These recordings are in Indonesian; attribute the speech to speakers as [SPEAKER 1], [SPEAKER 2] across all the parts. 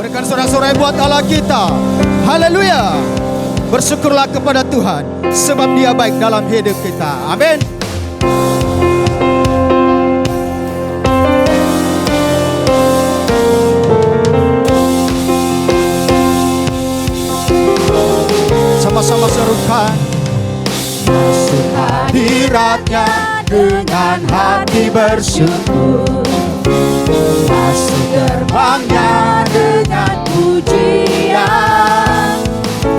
[SPEAKER 1] Berikan sorak-sorai buat Allah kita. Haleluya. Bersyukurlah kepada Tuhan, sebab Dia baik dalam hidup kita. Amin. Sama-sama serukan.
[SPEAKER 2] Masuk hadiratnya dengan hati bersyukur, masuk gerbangnya dengan pujian,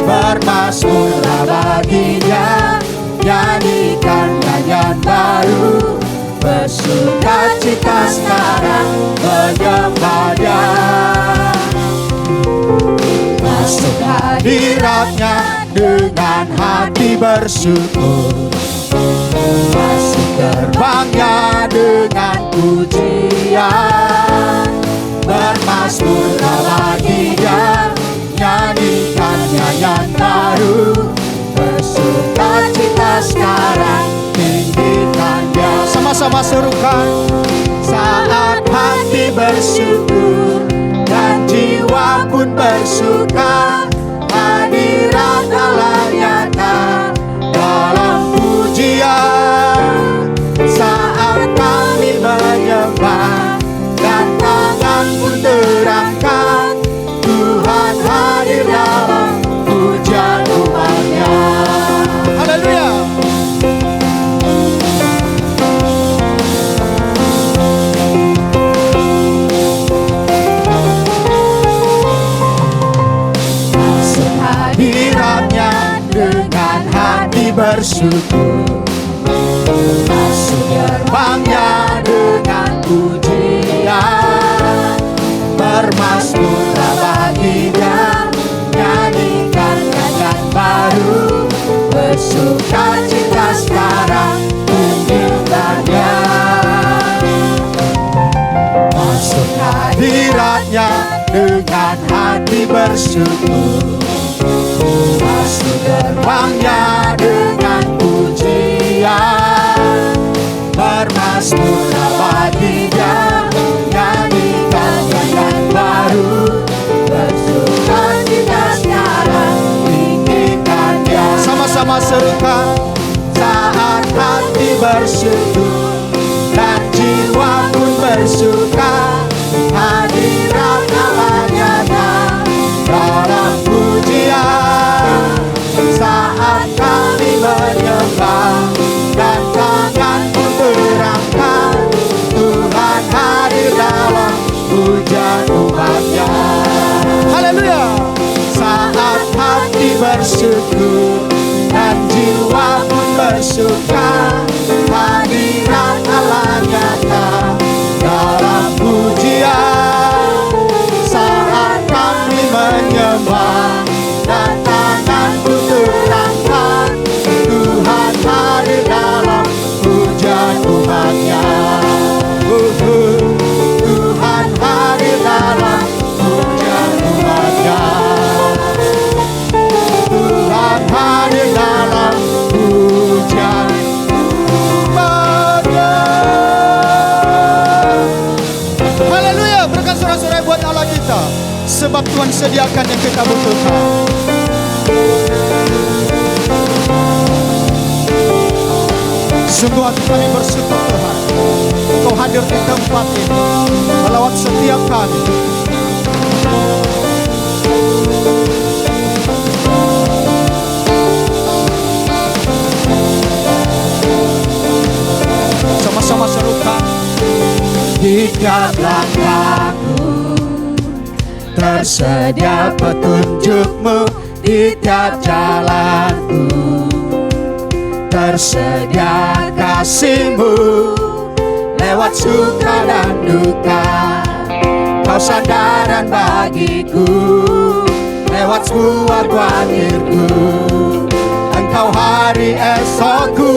[SPEAKER 2] bermazmurlah baginya, nyanyikan nyanyian baru, bersukacita sekarang menyembah Dia. Masuk hadiratnya dengan hati bersyukur, masuk gerbangnya dengan pujian, bermazmurlah bagi Dia, nyanyikan nyanyian baru, bersukacita sekarang, tinggikan Dia.
[SPEAKER 1] Sama-sama serukan.
[SPEAKER 2] Saat hati bersyukur dan jiwa pun bersuka, hadirat Allah nyata dalam pujian. Saat kami menyembah dan tangan pun terangkat, Tuhan hadir dalam pujian umatnya.
[SPEAKER 1] Haleluya.
[SPEAKER 2] Hadiratnya dengan hati bersyukur, masuk gerbangnya dengan pujian, bermazmurlah bagi Dia, nyanyikan nyanyian baru, bersukacita sekarang, tinggikan Dia. Masuk hadiratnya dengan hati bersyukur, masuk gerbangnya dengan pujian, bermazmurlah bagi Dia, nyanyikan nyanyian baru, bersukacita sekarang, tinggikan Dia.
[SPEAKER 1] Sama-sama serukan.
[SPEAKER 2] Saat hati bersyukur dan jiwa pun bersuka, hadirat Allah nyata dalam pujian. Saat kami menyembah dan tangan pun terangkat, Tuhan hadir dalam pujian umatnya.
[SPEAKER 1] Haleluya.
[SPEAKER 2] Saat hati bersyukur dan jiwa pun bersuka, hadirat Allah nyata dalam pujian. Saat kami menyembah dan tangan pun terangkat, Tuhan hadir dalam pujian umatnya. Tuhan hadir dalam pujian umatnya. Tuhan hadir dalam pujian umatnya.
[SPEAKER 1] Haleluya. Berikan sorak-sorai buat Allah kita, sebab Tuhan sediakan yang kita butuhkan. Sungguh hati kami bersyukur Tuhan, Engkau hadir di tempat ini melawat setiap kami. Sama-sama serukan.
[SPEAKER 2] Di tiap langkahku tersedia petunjuk-Mu, di tiap jalanku tersedia kasih-Mu. Lewat suka dan duka Kau sandaran bagiku, lewat semua khawatirku Engkau hari esokku.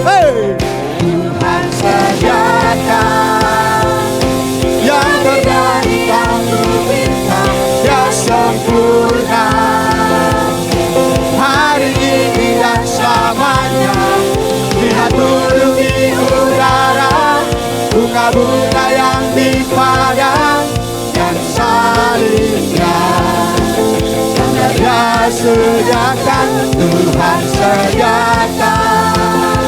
[SPEAKER 2] Hey! Tuhan sediakan yang terjadi kami minta, Dia sempurna hari ini dan selamanya. Lihat burung di udara, bunga-bunga yang di padang yang saling sediakan, Tuhan sediakan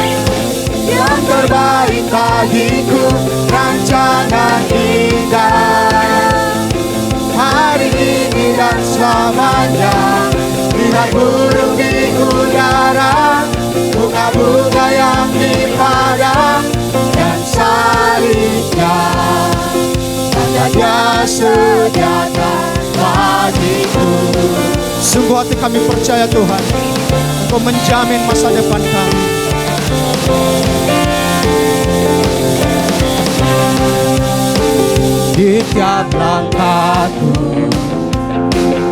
[SPEAKER 2] yang terbaik bagiku, rancangan indah hari ini dan selamanya. Lihat burung di udara, bunga-bunga yang di padang, dan salibnya tanda Dia sediakan bagiku.
[SPEAKER 1] Sungguh hati kami percaya Tuhan, Engkau menjamin masa depan kami.
[SPEAKER 2] Di tiap langkahku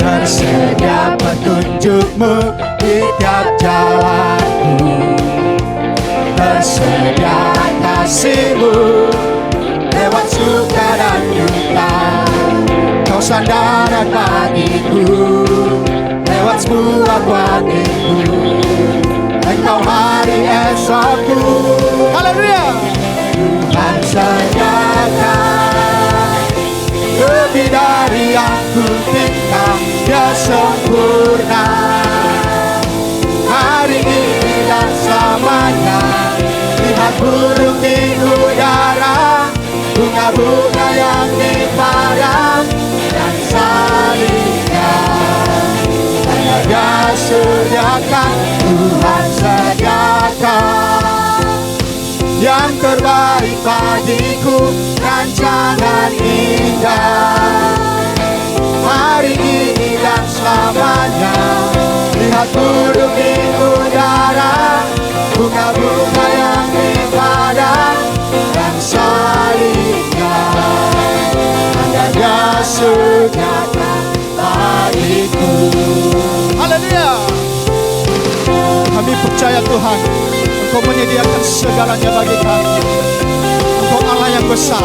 [SPEAKER 2] tersedia petunjuk-Mu, di tiap jalanku tersedia kasih-Mu. Lewat suka dan duka Kau sandaran bagiku, lewat semua kuatirku Engkau hari esokku.
[SPEAKER 1] Haleluya.
[SPEAKER 2] Tuhan sediakan lebih dari yang ku minta, Dia sempurna hari ini dan selamanya. Lihat burung di udara, bunga-bunga yang di padang, dan salibnya tanda Dia sediakan. Tuhan sediakan yang terbaik bagiku, rancangan indah hari ini dan selamanya. Lihat burung di udara, bunga-bunga yang di padang, dan salibnya tanda Dia sediakan bagiku.
[SPEAKER 1] Haleluya. Kami percaya Tuhan, Engkau menyediakan segalanya bagi kami. Engkau Allah yang besar.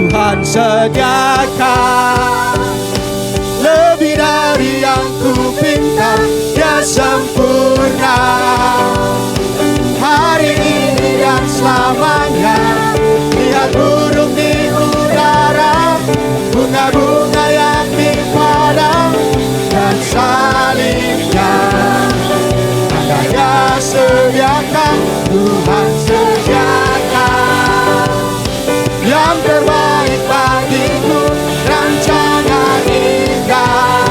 [SPEAKER 2] Tuhan sediakan lebih dari yang ku pinta, Dia sempurna hari ini dan selamanya. Lihat burung di udara, bunga-bunga yang di padang, dan salibnya tanda Dia sediakan. Tuhan sediakan yang terbaik bagiku, rancangan indah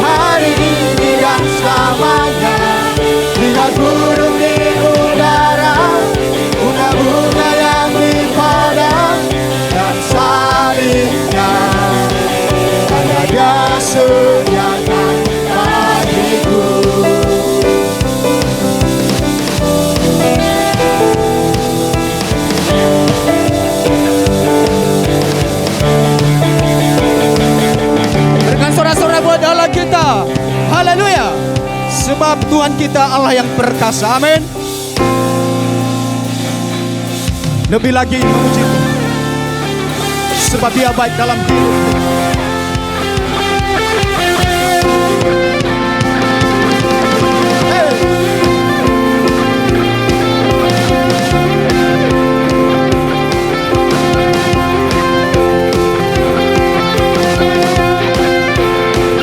[SPEAKER 2] hari ini dan selamanya. Lihat burung di udara, bunga-bunga yang di padang, dan salibnya tanda Dia sediakan bagiku.
[SPEAKER 1] Berikan sorak-sorak buat Allah kita. Haleluya. Sebab Tuhan kita Allah yang perkasa. Amin. Lebih lagi memuji Tuhan, sebab Dia baik dalam hidup kita.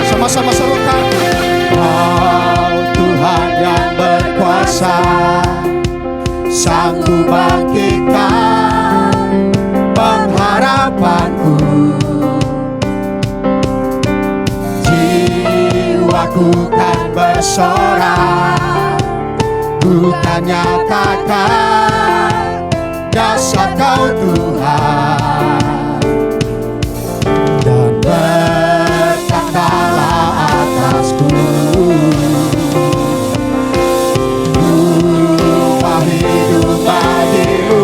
[SPEAKER 1] Sama-sama serukan.
[SPEAKER 2] Kau Tuhan yang berkuasa, sanggup bangkitkan pengharapanku. Jiwaku kan bersorak, ku kan nyatakan dasar Kau Tuhan, dan berkatalah atasku. Upah hidup bagimu.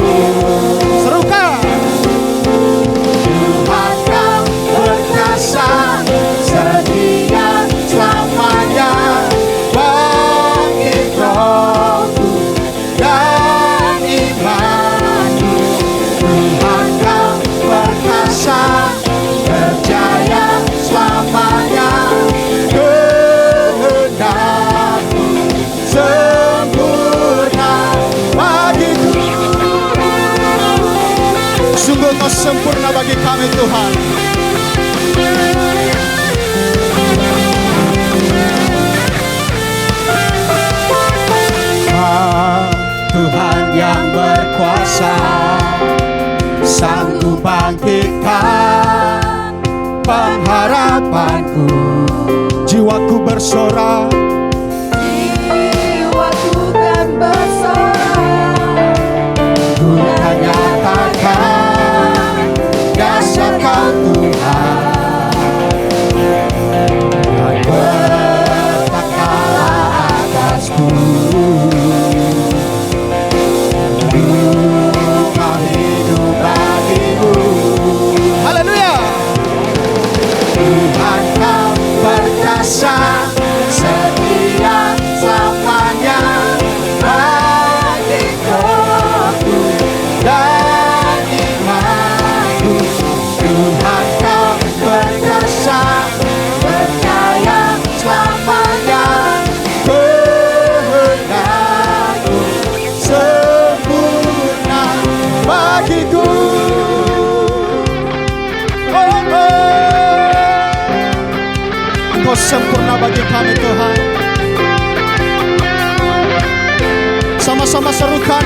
[SPEAKER 1] Serukan.
[SPEAKER 2] Tuhan Kau berkuasa, setia selamanya. Bangkit rohku dan imanku. Tuhan Kau
[SPEAKER 1] sempurna bagi kami Tuhan.
[SPEAKER 2] Tuhan yang berkuasa, sanggup bangkitkan pengharapanku.
[SPEAKER 1] Jiwaku bersorak,
[SPEAKER 3] Jiwaku kan bersorak,
[SPEAKER 2] Ku kan nyatakan dasar Kau Tuhan, dan bertakala atasku. Kau hidup bagimu.
[SPEAKER 1] haleluya.
[SPEAKER 2] Tuhan Kau perkasa, setia selamanya bagi rohku dan imanku. Tuhan Kau perkasa, percaya selamanya kehendakmu sempurna bagiku.
[SPEAKER 1] Engkau sempurna bagi kami Tuhan. Sama-sama serukan.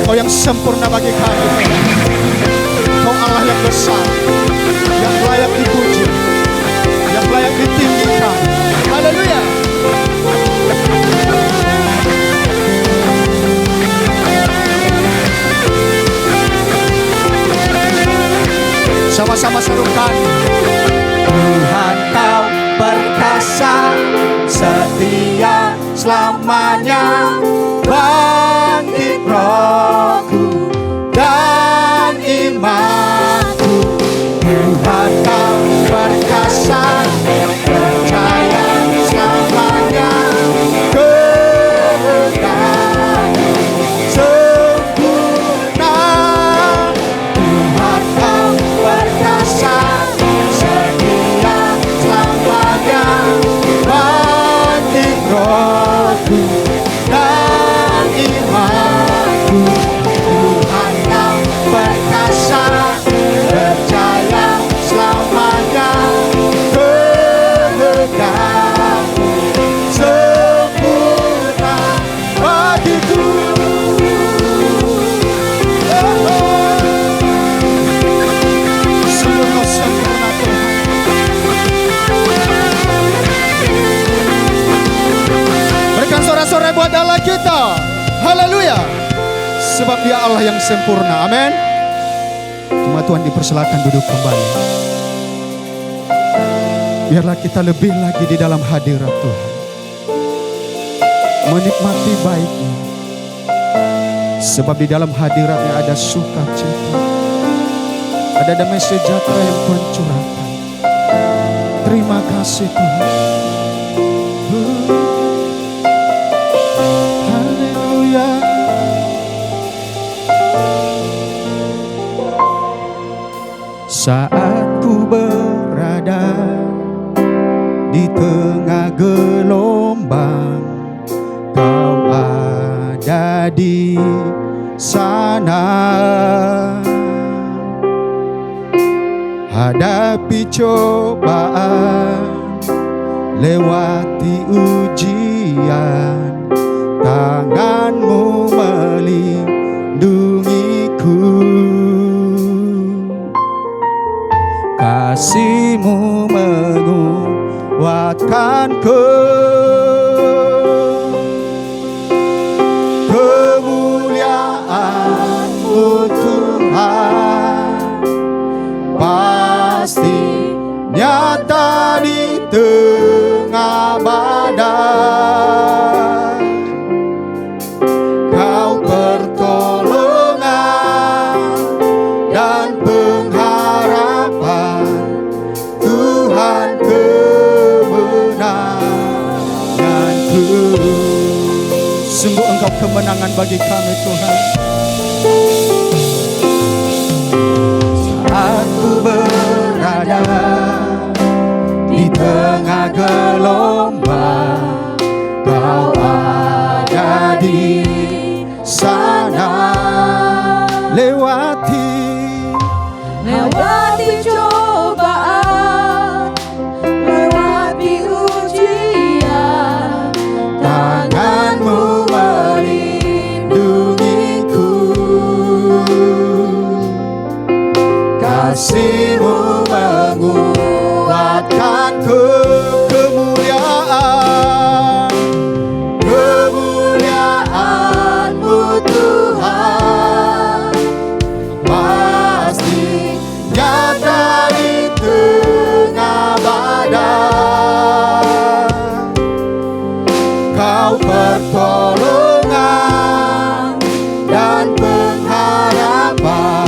[SPEAKER 1] Kau yang sempurna bagi kami. Kau Allah yang besar, yang layak dipuji, yang layak ditinggikan. Haleluya. Sama-sama serukan.
[SPEAKER 2] Tuhan Kau perkasa, setia selamanya bangkit rohku dan imanku. Tuhan Kau perkasa, percaya selamanya kehendakmu sempurna. Tuhan Kau perkasa, setia selamanya bangkit rohku dan imanku. Tuhan Kau perkasa, percaya selamanya kehendakmu sempurna bagiku.
[SPEAKER 1] Sungguh kau sempurna Tuhan. Berikan sorak-sorai buat Allah kita. Haleluya. Sebab Dia Allah yang sempurna. Amin. Cuma Tuhan dipersilakan duduk kembali. Biarlah kita lebih lagi di dalam hadirat Tuhan, menikmati baik-Nya. Sebab di dalam hadiratnya ada sukacita, ada damai sejahtera yang Tuhan curahkan. Terima kasih Tuhan. Haleluya. Saat ku berada di tengah gelombang, Kau ada di sana. Hadapi cobaan, lewati ujian, tangan-Mu melindungiku. Kasih-Mu menguatkanku. Kemuliaan-Mu Tuhan pasti Engkau kemenangan bagi kami Tuhan.
[SPEAKER 2] Saat ku berada di tengah gelombang, Kau ada di sana.
[SPEAKER 1] Lewati
[SPEAKER 3] cobaan, lewati ujian,
[SPEAKER 2] Tanganmu melindungiku, kasih-Mu menguatkanku. Kemuliaan-Mu Tuhan pasti nyata di tengah badai. Kau pertolongan dan pengharapan,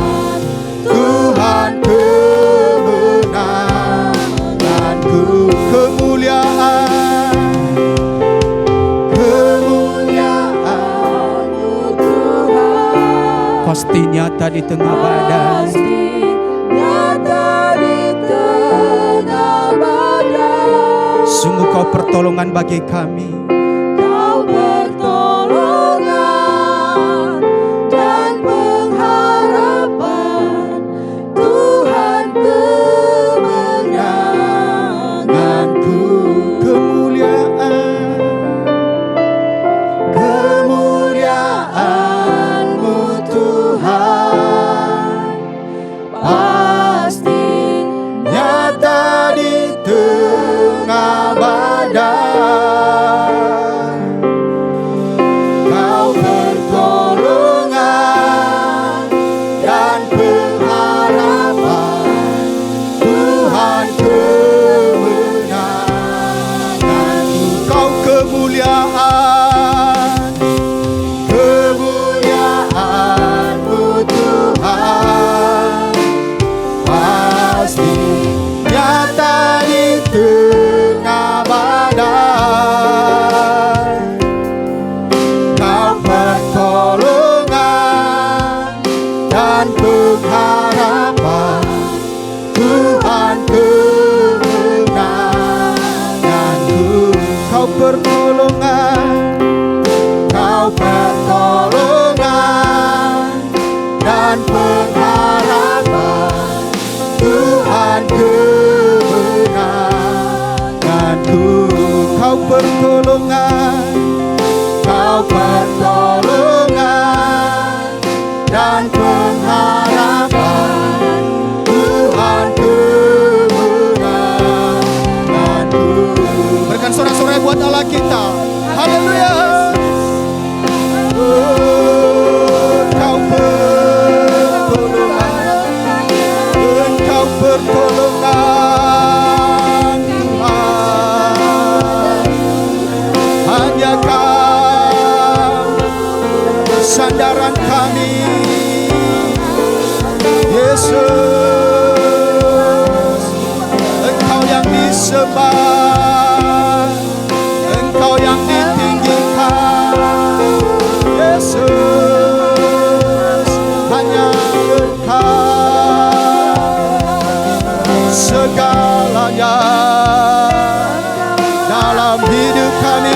[SPEAKER 2] Tuhan kemenanganku. Kemuliaan-Mu Tuhan
[SPEAKER 1] pasti nyata di tengah badai.
[SPEAKER 3] pasti nyata di tengah badai.
[SPEAKER 1] Sungguh Kau pertolongan bagi kami.
[SPEAKER 3] Kau pertolongan dan pengharapan, Tuhan kemenanganku.
[SPEAKER 2] Kemuliaan-Mu Tuhan pasti nyata di tengah badai. Kau pertolongan dan pengharapan, Tuhan kemenanganku.
[SPEAKER 1] Kau
[SPEAKER 2] Kemuliaan-Mu Tuhan pasti nyata di tengah badai. Kau pertolongan dan pengharapan, Tuhan kemenanganku.
[SPEAKER 1] Kau pertolongan
[SPEAKER 2] dan pengharapan, Tuhan kemenanganku.
[SPEAKER 1] Kau pertolongan
[SPEAKER 2] dan pengharapan, Tuhan kemenanganku.
[SPEAKER 1] Berikan sorak-sorai buat Allah kita. Haleluya. Engkau pertolongan Tuhan. Hanya Kau sandaran kami, Yesus. Engkau yang disembah, Engkau yang ditinggikan, Yesus. Hanya Engkau segalanya dalam hidup kami.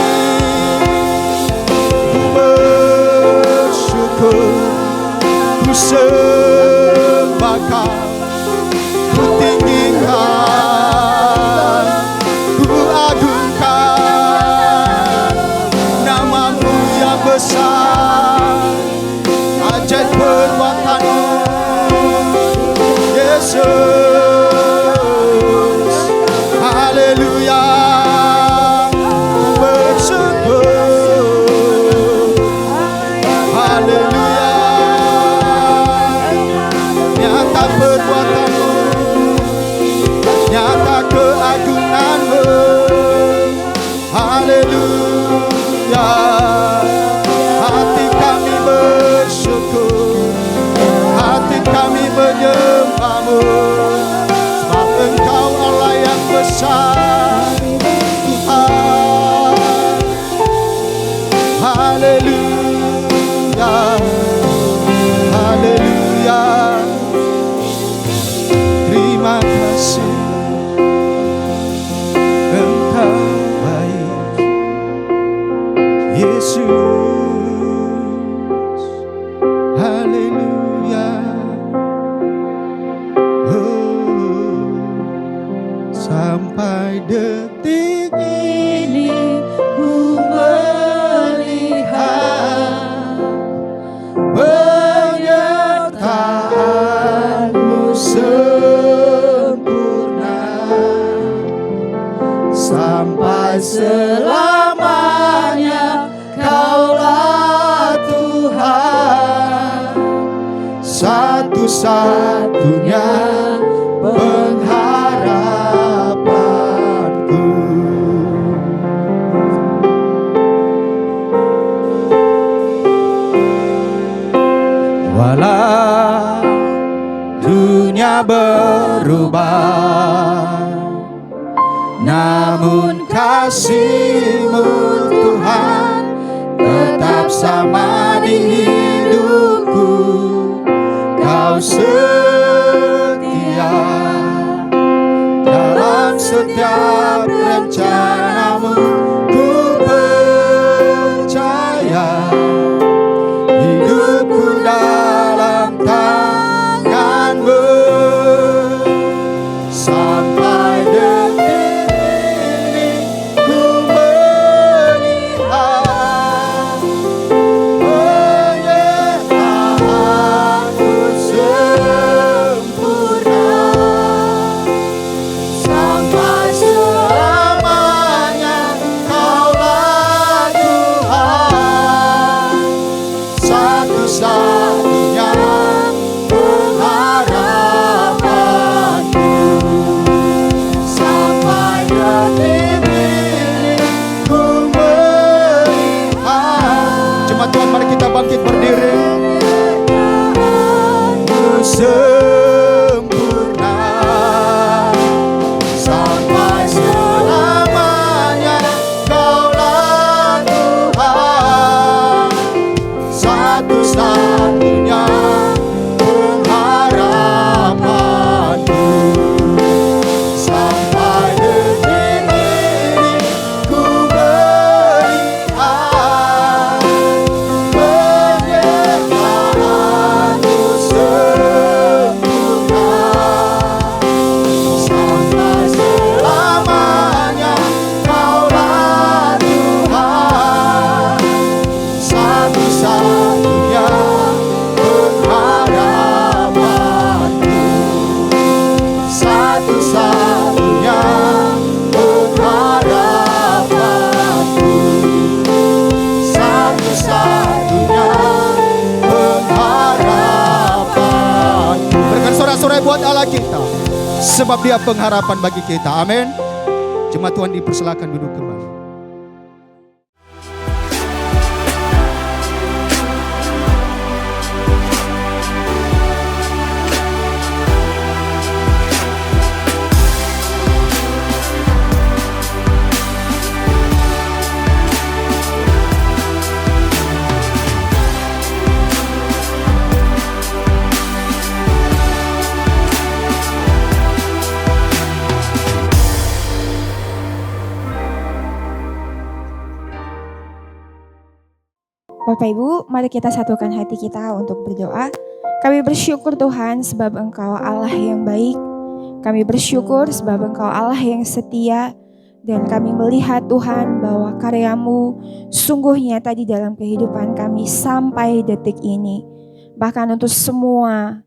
[SPEAKER 1] Ku bersyukur, ku sembah Kau, ku tinggikan, ku agungkan nama-Mu yang besar, ajaib perbuatan-Mu, Yesus. Haleluya. Ku bersyukur, haleluya. Nyata perbuatan-Mu, nyata keagungan-Mu. Haleluya, haleluya. Yesus, haleluya. Oh, sampai detik
[SPEAKER 3] Ini ku melihat
[SPEAKER 1] penyertaan-Mu sempurna sampai selamanya. Kaulah Tuhan, satu-satunya pengharapanku. Walau dunia berubah, namun kasih-Mu Tuhan tetap sama di hidupku. Kau setia dalam setiap rencana-Mu. Ku percaya hidupku dalam tangan-Mu. Sampai detik ini ku melihat penyertaan-Mu sempurna sampai selamanya. Kaulah Tuhan, satu-satunya pengharapanku. Sampai detik ini ku melihat. Jemaat Tuhan, mari kita bangkit berdiri. Sempurna sampai selamanya. Kaulah Tuhan, satu-satunya pengharapanku. Sampai detik ini ku melihat penyertaan-Mu sempurna sampai selamanya. Kaulah Tuhan, satu-satunya pengharapanku. Satu-satunya pengharapanku. Satu-satunya pengharapanku. Berikan sorak-sorai buat Allah kita, sebab Dia pengharapan bagi kita. Amin. Jemaat Tuhan dipersilakan duduk kembali.
[SPEAKER 4] Bapak Ibu, mari kita satukan hati kita untuk berdoa. Kami bersyukur Tuhan sebab Engkau Allah yang baik. Kami bersyukur sebab Engkau Allah yang setia. Dan kami melihat Tuhan bahwa karya-Mu sungguh nyata di dalam kehidupan kami sampai detik ini. Bahkan untuk semua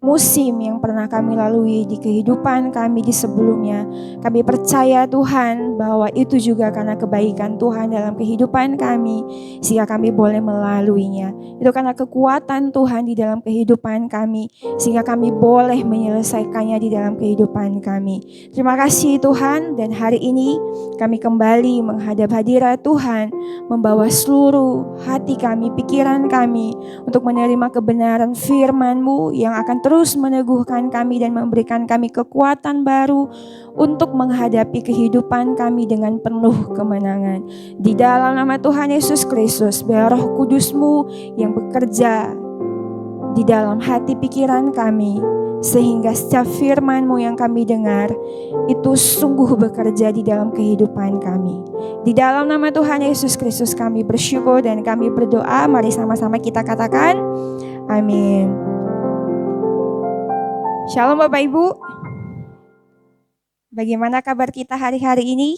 [SPEAKER 4] musim yang pernah kami lalui di kehidupan kami di sebelumnya, kami percaya Tuhan bahwa itu juga karena kebaikan Tuhan dalam kehidupan kami, sehingga kami boleh melaluinya. Itu karena kekuatan Tuhan di dalam kehidupan kami, sehingga kami boleh menyelesaikannya di dalam kehidupan kami. Terima kasih Tuhan, dan hari ini kami kembali menghadap hadirat Tuhan, membawa seluruh hati kami, pikiran kami untuk menerima kebenaran firman-Mu yang akan terus meneguhkan kami dan memberikan kami kekuatan baru untuk menghadapi kehidupan kami dengan penuh kemenangan. Di dalam nama Tuhan Yesus Kristus, biar Roh Kudus-Mu yang bekerja di dalam hati pikiran kami, sehingga setiap firman-Mu yang kami dengar itu sungguh bekerja di dalam kehidupan kami. Di dalam nama Tuhan Yesus Kristus kami bersyukur dan kami berdoa. Mari sama-sama kita katakan amin. Shalom Bapak Ibu. Bagaimana kabar kita hari-hari ini?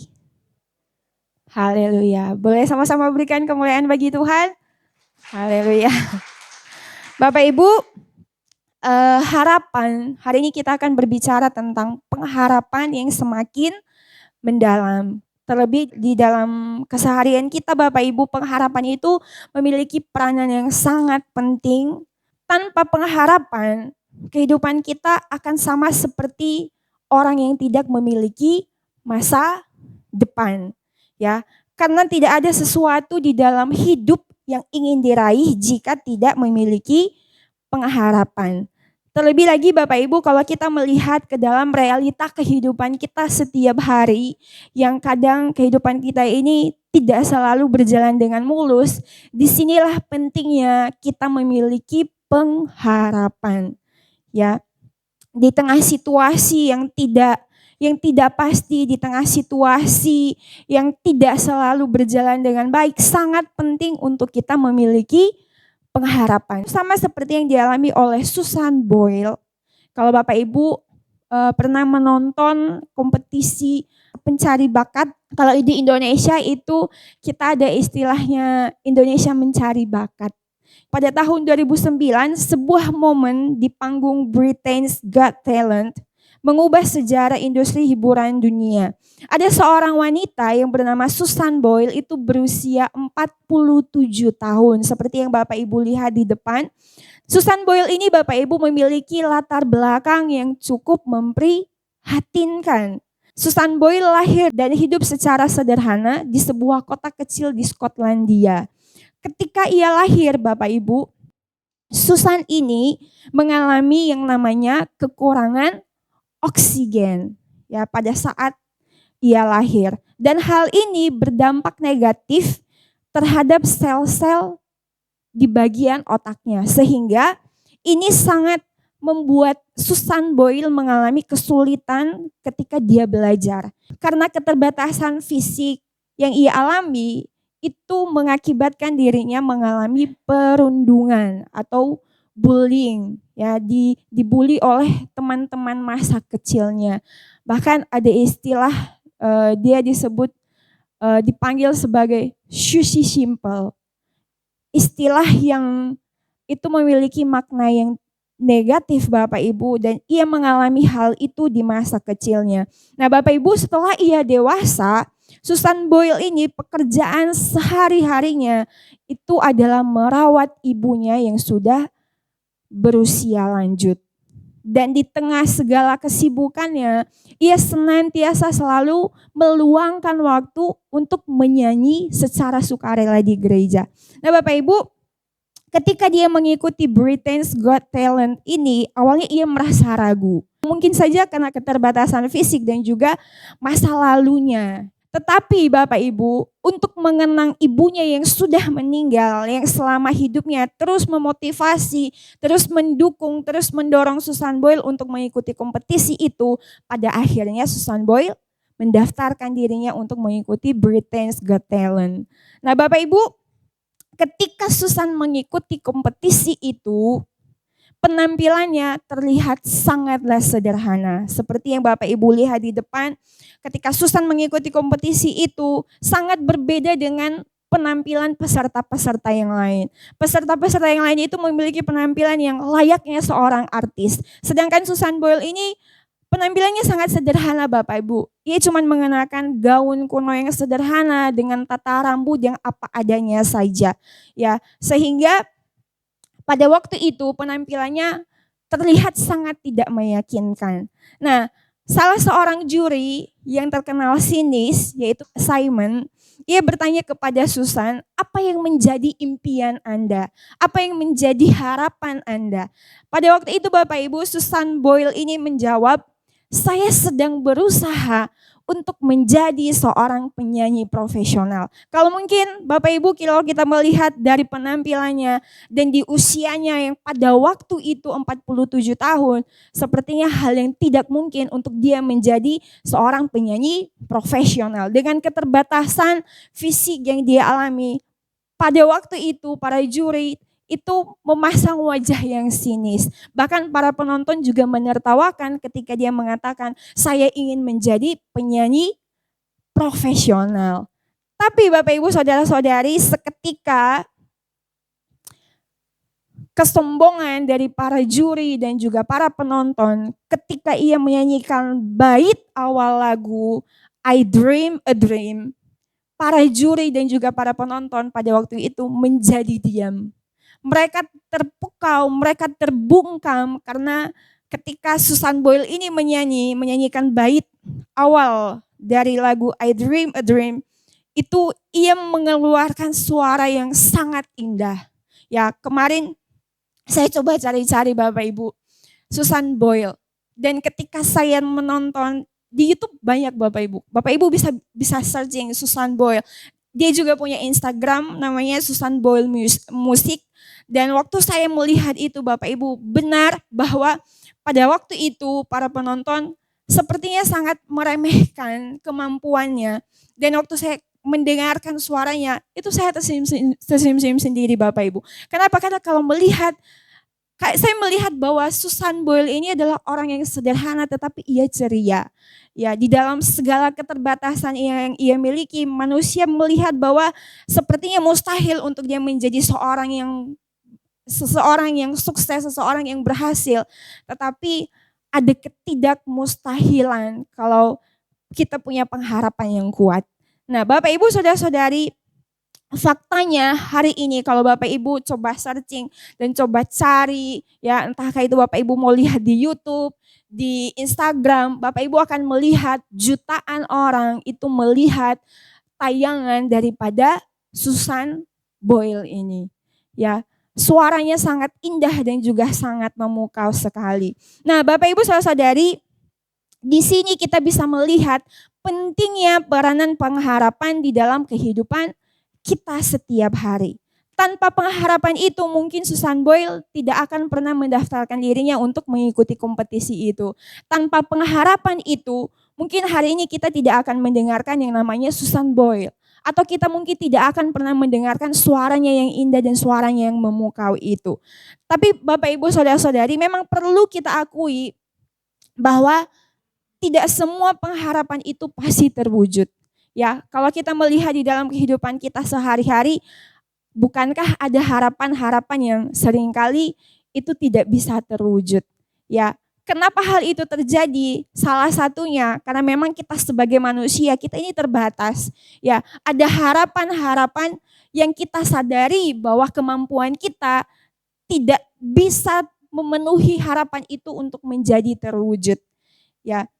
[SPEAKER 4] Haleluya. Boleh sama-sama berikan kemuliaan bagi Tuhan? Haleluya. Bapak Ibu, harapan, hari ini kita akan berbicara tentang pengharapan yang semakin mendalam. Terlebih di dalam keseharian kita Bapak Ibu, pengharapan itu memiliki peranan yang sangat penting. Tanpa pengharapan, kehidupan kita akan sama seperti orang yang tidak memiliki masa depan. Ya, karena tidak ada sesuatu di dalam hidup yang ingin diraih jika tidak memiliki pengharapan. Terlebih lagi Bapak Ibu, kalau kita melihat ke dalam realita kehidupan kita setiap hari, yang kadang kehidupan kita ini tidak selalu berjalan dengan mulus, disinilah pentingnya kita memiliki pengharapan. Ya, di tengah situasi yang tidak pasti, di tengah situasi yang tidak selalu berjalan dengan baik, sangat penting untuk kita memiliki pengharapan. Sama seperti yang dialami oleh Susan Boyle. Kalau Bapak Ibu pernah menonton kompetisi pencari bakat, kalau di Indonesia itu kita ada istilahnya Indonesia Mencari Bakat. Pada tahun 2009, sebuah momen di panggung Britain's Got Talent mengubah sejarah industri hiburan dunia. Ada seorang wanita yang bernama Susan Boyle, itu berusia 47 tahun. Seperti yang Bapak Ibu lihat di depan. Susan Boyle ini Bapak Ibu memiliki latar belakang yang cukup memprihatinkan. Susan Boyle lahir dan hidup secara sederhana di sebuah kota kecil di Skotlandia. Ketika ia lahir Bapak Ibu, Susan ini mengalami yang namanya kekurangan oksigen ya pada saat ia lahir, dan hal ini berdampak negatif terhadap sel-sel di bagian otaknya, sehingga ini sangat membuat Susan Boyle mengalami kesulitan ketika dia belajar. Karena keterbatasan fisik yang ia alami itu mengakibatkan dirinya mengalami perundungan atau bullying, ya, dibully oleh teman-teman masa kecilnya. Bahkan ada istilah dia disebut dipanggil sebagai Susie Simple. Istilah yang itu memiliki makna yang negatif Bapak Ibu, dan ia mengalami hal itu di masa kecilnya. Nah Bapak Ibu, setelah ia dewasa, Susan Boyle ini pekerjaan sehari-harinya itu adalah merawat ibunya yang sudah berusia lanjut. Dan di tengah segala kesibukannya, ia senantiasa selalu meluangkan waktu untuk menyanyi secara sukarela di gereja. Nah Bapak Ibu, ketika dia mengikuti Britain's Got Talent ini, awalnya ia merasa ragu. Mungkin saja karena keterbatasan fisik dan juga masa lalunya. Tetapi Bapak Ibu, untuk mengenang ibunya yang sudah meninggal, yang selama hidupnya terus memotivasi, terus mendukung, terus mendorong Susan Boyle untuk mengikuti kompetisi itu, pada akhirnya Susan Boyle mendaftarkan dirinya untuk mengikuti Britain's Got Talent. Nah Bapak Ibu, ketika Susan mengikuti kompetisi itu, penampilannya terlihat sangatlah sederhana. Seperti yang Bapak Ibu lihat di depan, ketika Susan mengikuti kompetisi itu sangat berbeda dengan penampilan peserta-peserta yang lain. Peserta-peserta yang lain itu memiliki penampilan yang layaknya seorang artis. Sedangkan Susan Boyle ini penampilannya sangat sederhana Bapak Ibu. Ia cuma mengenakan gaun kuno yang sederhana dengan tata rambut yang apa adanya saja. Ya, sehingga pada waktu itu penampilannya terlihat sangat tidak meyakinkan. Nah, salah seorang juri yang terkenal sinis, yaitu Simon, ia bertanya kepada Susan, apa yang menjadi impian Anda? Apa yang menjadi harapan Anda? Pada waktu itu Bapak Ibu, Susan Boyle ini menjawab, saya sedang berusaha untuk menjadi seorang penyanyi profesional. Kalau mungkin Bapak Ibu kalau kita melihat dari penampilannya dan di usianya yang pada waktu itu 47 tahun, sepertinya hal yang tidak mungkin untuk dia menjadi seorang penyanyi profesional. Dengan keterbatasan fisik yang dia alami, pada waktu itu para juri itu memasang wajah yang sinis. Bahkan para penonton juga menertawakan ketika dia mengatakan, saya ingin menjadi penyanyi profesional. Tapi Bapak Ibu Saudara-saudari, seketika kesombongan dari para juri dan juga para penonton ketika ia menyanyikan bait awal lagu I Dream a Dream, para juri dan juga para penonton pada waktu itu menjadi diam. Mereka terpukau, mereka terbungkam karena ketika Susan Boyle ini menyanyikan bait awal dari lagu I Dream a Dream, itu ia mengeluarkan suara yang sangat indah. Ya, kemarin saya coba cari-cari Bapak Ibu, Susan Boyle. Dan ketika saya menonton di YouTube banyak Bapak Ibu. Bapak Ibu bisa searching Susan Boyle. Dia juga punya Instagram namanya Susan Boyle Music. Dan waktu saya melihat itu Bapak Ibu, benar bahwa pada waktu itu para penonton sepertinya sangat meremehkan kemampuannya. Dan waktu saya mendengarkan suaranya, itu saya tersenyum-senyum sendiri Bapak Ibu. Kenapa? Karena kalau saya melihat bahwa Susan Boyle ini adalah orang yang sederhana tetapi ia ceria. Ya, di dalam segala keterbatasan yang ia miliki, manusia melihat bahwa sepertinya mustahil untuk dia menjadi seseorang yang sukses, seseorang yang berhasil. Tetapi ada ketidakmustahilan kalau kita punya pengharapan yang kuat. Nah, Bapak Ibu Saudara-saudari, faktanya hari ini kalau Bapak Ibu coba searching dan coba cari, ya entahkah itu Bapak Ibu mau lihat di YouTube, di Instagram, Bapak Ibu akan melihat jutaan orang itu melihat tayangan daripada Susan Boyle ini. Ya, suaranya sangat indah dan juga sangat memukau sekali. Nah, Bapak Ibu saudara-saudari, di sini kita bisa melihat pentingnya peranan pengharapan di dalam kehidupan kita setiap hari. Tanpa pengharapan itu mungkin Susan Boyle tidak akan pernah mendaftarkan dirinya untuk mengikuti kompetisi itu. Tanpa pengharapan itu mungkin hari ini kita tidak akan mendengarkan yang namanya Susan Boyle. Atau kita mungkin tidak akan pernah mendengarkan suaranya yang indah dan suaranya yang memukau itu. Tapi Bapak Ibu Saudara-saudari, memang perlu kita akui bahwa tidak semua pengharapan itu pasti terwujud. Ya, kalau kita melihat di dalam kehidupan kita sehari-hari, bukankah ada harapan-harapan yang seringkali itu tidak bisa terwujud? Ya, kenapa hal itu terjadi? Salah satunya karena memang kita sebagai manusia, kita ini terbatas. Ya, ada harapan-harapan yang kita sadari bahwa kemampuan kita tidak bisa memenuhi harapan itu untuk menjadi terwujud. Ya,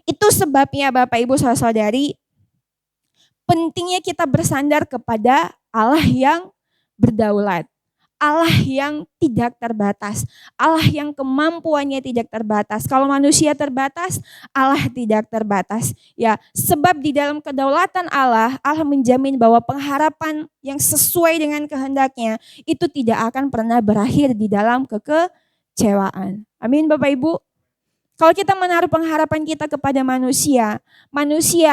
[SPEAKER 4] itu sebabnya Bapak Ibu saudara-saudari, pentingnya kita bersandar kepada Allah yang berdaulat, Allah yang tidak terbatas, Allah yang kemampuannya tidak terbatas. Kalau manusia terbatas, Allah tidak terbatas. Ya, sebab di dalam kedaulatan Allah, Allah menjamin bahwa pengharapan yang sesuai dengan kehendaknya itu tidak akan pernah berakhir di dalam kekecewaan. Amin Bapak Ibu. Kalau kita menaruh pengharapan kita kepada manusia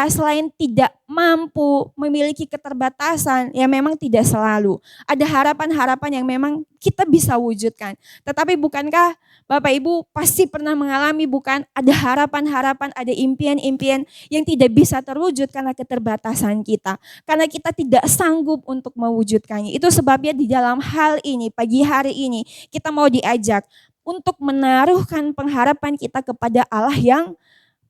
[SPEAKER 4] selain tidak mampu, memiliki keterbatasan, ya memang tidak selalu. Ada harapan-harapan yang memang kita bisa wujudkan. Tetapi bukankah Bapak Ibu pasti pernah mengalami bukan ada harapan-harapan, ada impian-impian yang tidak bisa terwujud karena keterbatasan kita. Karena kita tidak sanggup untuk mewujudkannya. Itu sebabnya di dalam hal ini, pagi hari ini, kita mau diajak untuk menaruhkan pengharapan kita kepada Allah yang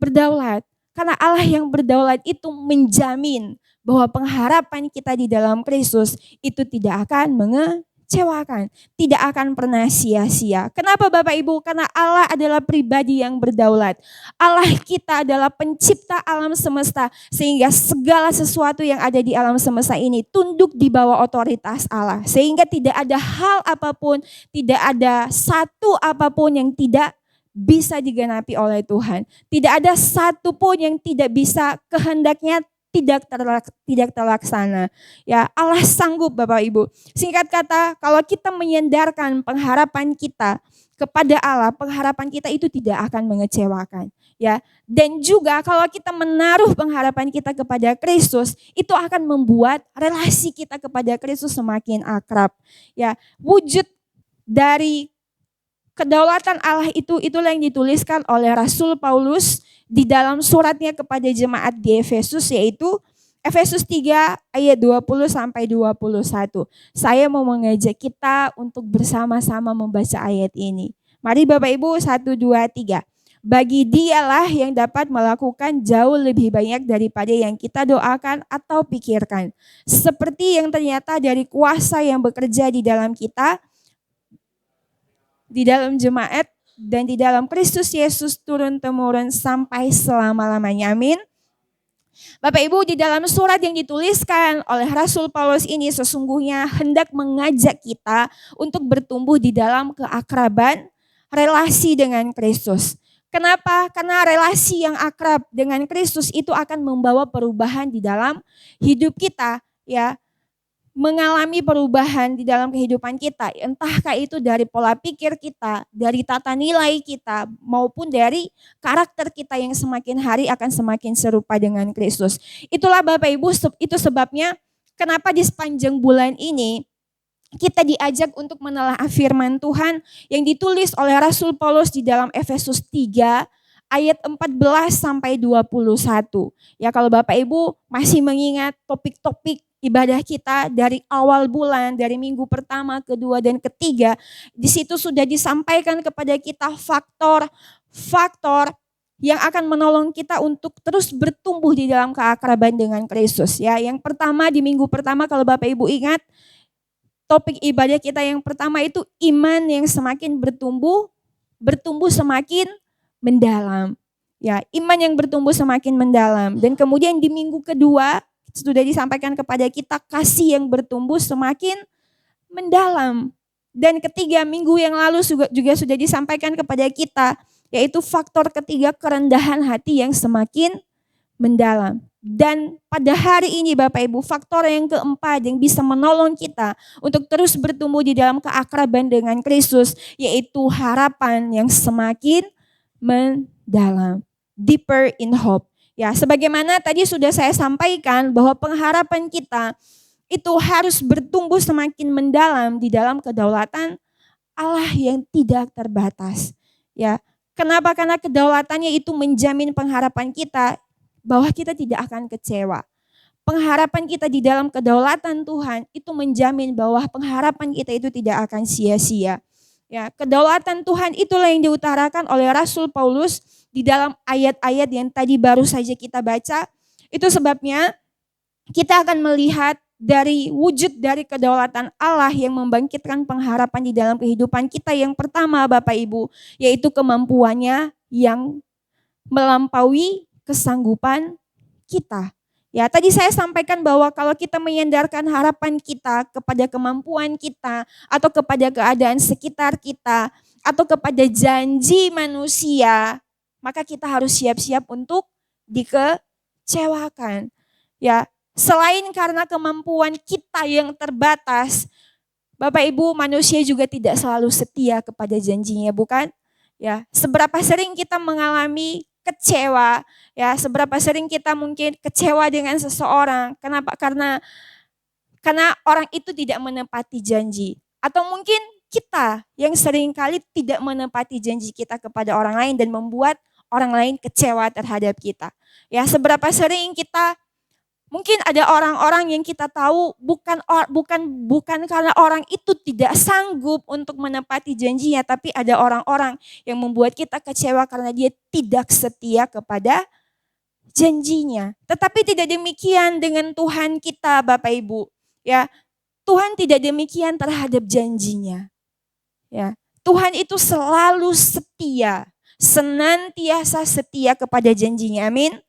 [SPEAKER 4] berdaulat. Karena Allah yang berdaulat itu menjamin bahwa pengharapan kita di dalam Kristus itu tidak akan mengecewakan, tidak akan pernah sia-sia. Kenapa Bapak Ibu? Karena Allah adalah pribadi yang berdaulat. Allah kita adalah pencipta alam semesta, sehingga segala sesuatu yang ada di alam semesta ini tunduk di bawah otoritas Allah. Sehingga tidak ada hal apapun, tidak ada satu apapun yang tidak bisa digenapi oleh Tuhan. Tidak ada satu pun yang tidak bisa kehendaknya tidak terlaksana. Ya, Allah sanggup Bapak Ibu. Singkat kata, kalau kita menyandarkan pengharapan kita kepada Allah, pengharapan kita itu tidak akan mengecewakan. Ya, dan juga kalau kita menaruh pengharapan kita kepada Kristus, itu akan membuat relasi kita kepada Kristus semakin akrab. Ya, wujud dari kedaulatan Allah itulah yang dituliskan oleh Rasul Paulus di dalam suratnya kepada jemaat di Efesus, yaitu Efesus 3 ayat 20 sampai 21. Saya mau mengajak kita untuk bersama-sama membaca ayat ini. Mari Bapak Ibu, 1, 2, 3. Bagi Dialah yang dapat melakukan jauh lebih banyak daripada yang kita doakan atau pikirkan. Seperti yang ternyata dari kuasa yang bekerja di dalam kita, di dalam jemaat, dan di dalam Kristus Yesus turun-temurun sampai selama-lamanya. Amin. Bapak Ibu, di dalam surat yang dituliskan oleh Rasul Paulus ini sesungguhnya hendak mengajak kita untuk bertumbuh di dalam keakraban relasi dengan Kristus. Kenapa? Karena relasi yang akrab dengan Kristus itu akan membawa perubahan di dalam hidup kita, ya. Mengalami perubahan di dalam kehidupan kita, entahkah itu dari pola pikir kita, dari tata nilai kita, maupun dari karakter kita yang semakin hari akan semakin serupa dengan Kristus. Itulah Bapak Ibu, itu sebabnya kenapa di sepanjang bulan ini kita diajak untuk menelaah firman Tuhan yang ditulis oleh Rasul Paulus di dalam Efesus 3 ayat 14 sampai 21. Ya, kalau Bapak Ibu masih mengingat topik-topik ibadah kita dari awal bulan, dari minggu pertama, kedua, dan ketiga, di situ sudah disampaikan kepada kita faktor-faktor yang akan menolong kita untuk terus bertumbuh di dalam keakraban dengan Kristus. Ya, yang pertama di minggu pertama kalau Bapak Ibu ingat, topik ibadah kita yang pertama itu iman yang semakin bertumbuh semakin mendalam. Ya, iman yang bertumbuh semakin mendalam. Dan kemudian di minggu kedua sudah disampaikan kepada kita kasih yang bertumbuh semakin mendalam. Dan ketiga, minggu yang lalu juga sudah disampaikan kepada kita, yaitu faktor ketiga, kerendahan hati yang semakin mendalam. Dan pada hari ini Bapak Ibu, faktor yang keempat yang bisa menolong kita untuk terus bertumbuh di dalam keakraban dengan Kristus, yaitu harapan yang semakin mendalam. Deeper in hope. Ya, sebagaimana tadi sudah saya sampaikan bahwa pengharapan kita itu harus bertumbuh semakin mendalam di dalam kedaulatan Allah yang tidak terbatas. Ya, kenapa? Karena kedaulatannya itu menjamin pengharapan kita bahwa kita tidak akan kecewa. Pengharapan kita di dalam kedaulatan Tuhan itu menjamin bahwa pengharapan kita itu tidak akan sia-sia. Ya, kedaulatan Tuhan itulah yang diutarakan oleh Rasul Paulus di dalam ayat-ayat yang tadi baru saja kita baca. Itu sebabnya kita akan melihat dari wujud dari kedaulatan Allah yang membangkitkan pengharapan di dalam kehidupan kita. Yang pertama Bapak Ibu, yaitu kemampuannya yang melampaui kesanggupan kita. Ya, tadi saya sampaikan bahwa kalau kita menyandarkan harapan kita kepada kemampuan kita atau kepada keadaan sekitar kita atau kepada janji manusia, maka kita harus siap-siap untuk dikecewakan. Ya, selain karena kemampuan kita yang terbatas, Bapak Ibu, manusia juga tidak selalu setia kepada janjinya, bukan? Ya, seberapa sering kita mengalami kecewa, ya, seberapa sering kita mungkin kecewa dengan seseorang. Kenapa? Karena orang itu tidak menepati janji. Atau mungkin kita yang seringkali tidak menepati janji kita kepada orang lain dan membuat orang lain kecewa terhadap kita. Ya, seberapa sering kita mungkin ada orang-orang yang kita tahu bukan karena orang itu tidak sanggup untuk menepati janjinya, tapi ada orang-orang yang membuat kita kecewa karena dia tidak setia kepada janjinya. Tetapi tidak demikian dengan Tuhan kita, Bapak Ibu. Ya, Tuhan tidak demikian terhadap janjinya. Ya, Tuhan itu selalu setia, senantiasa setia kepada janjinya. Amin.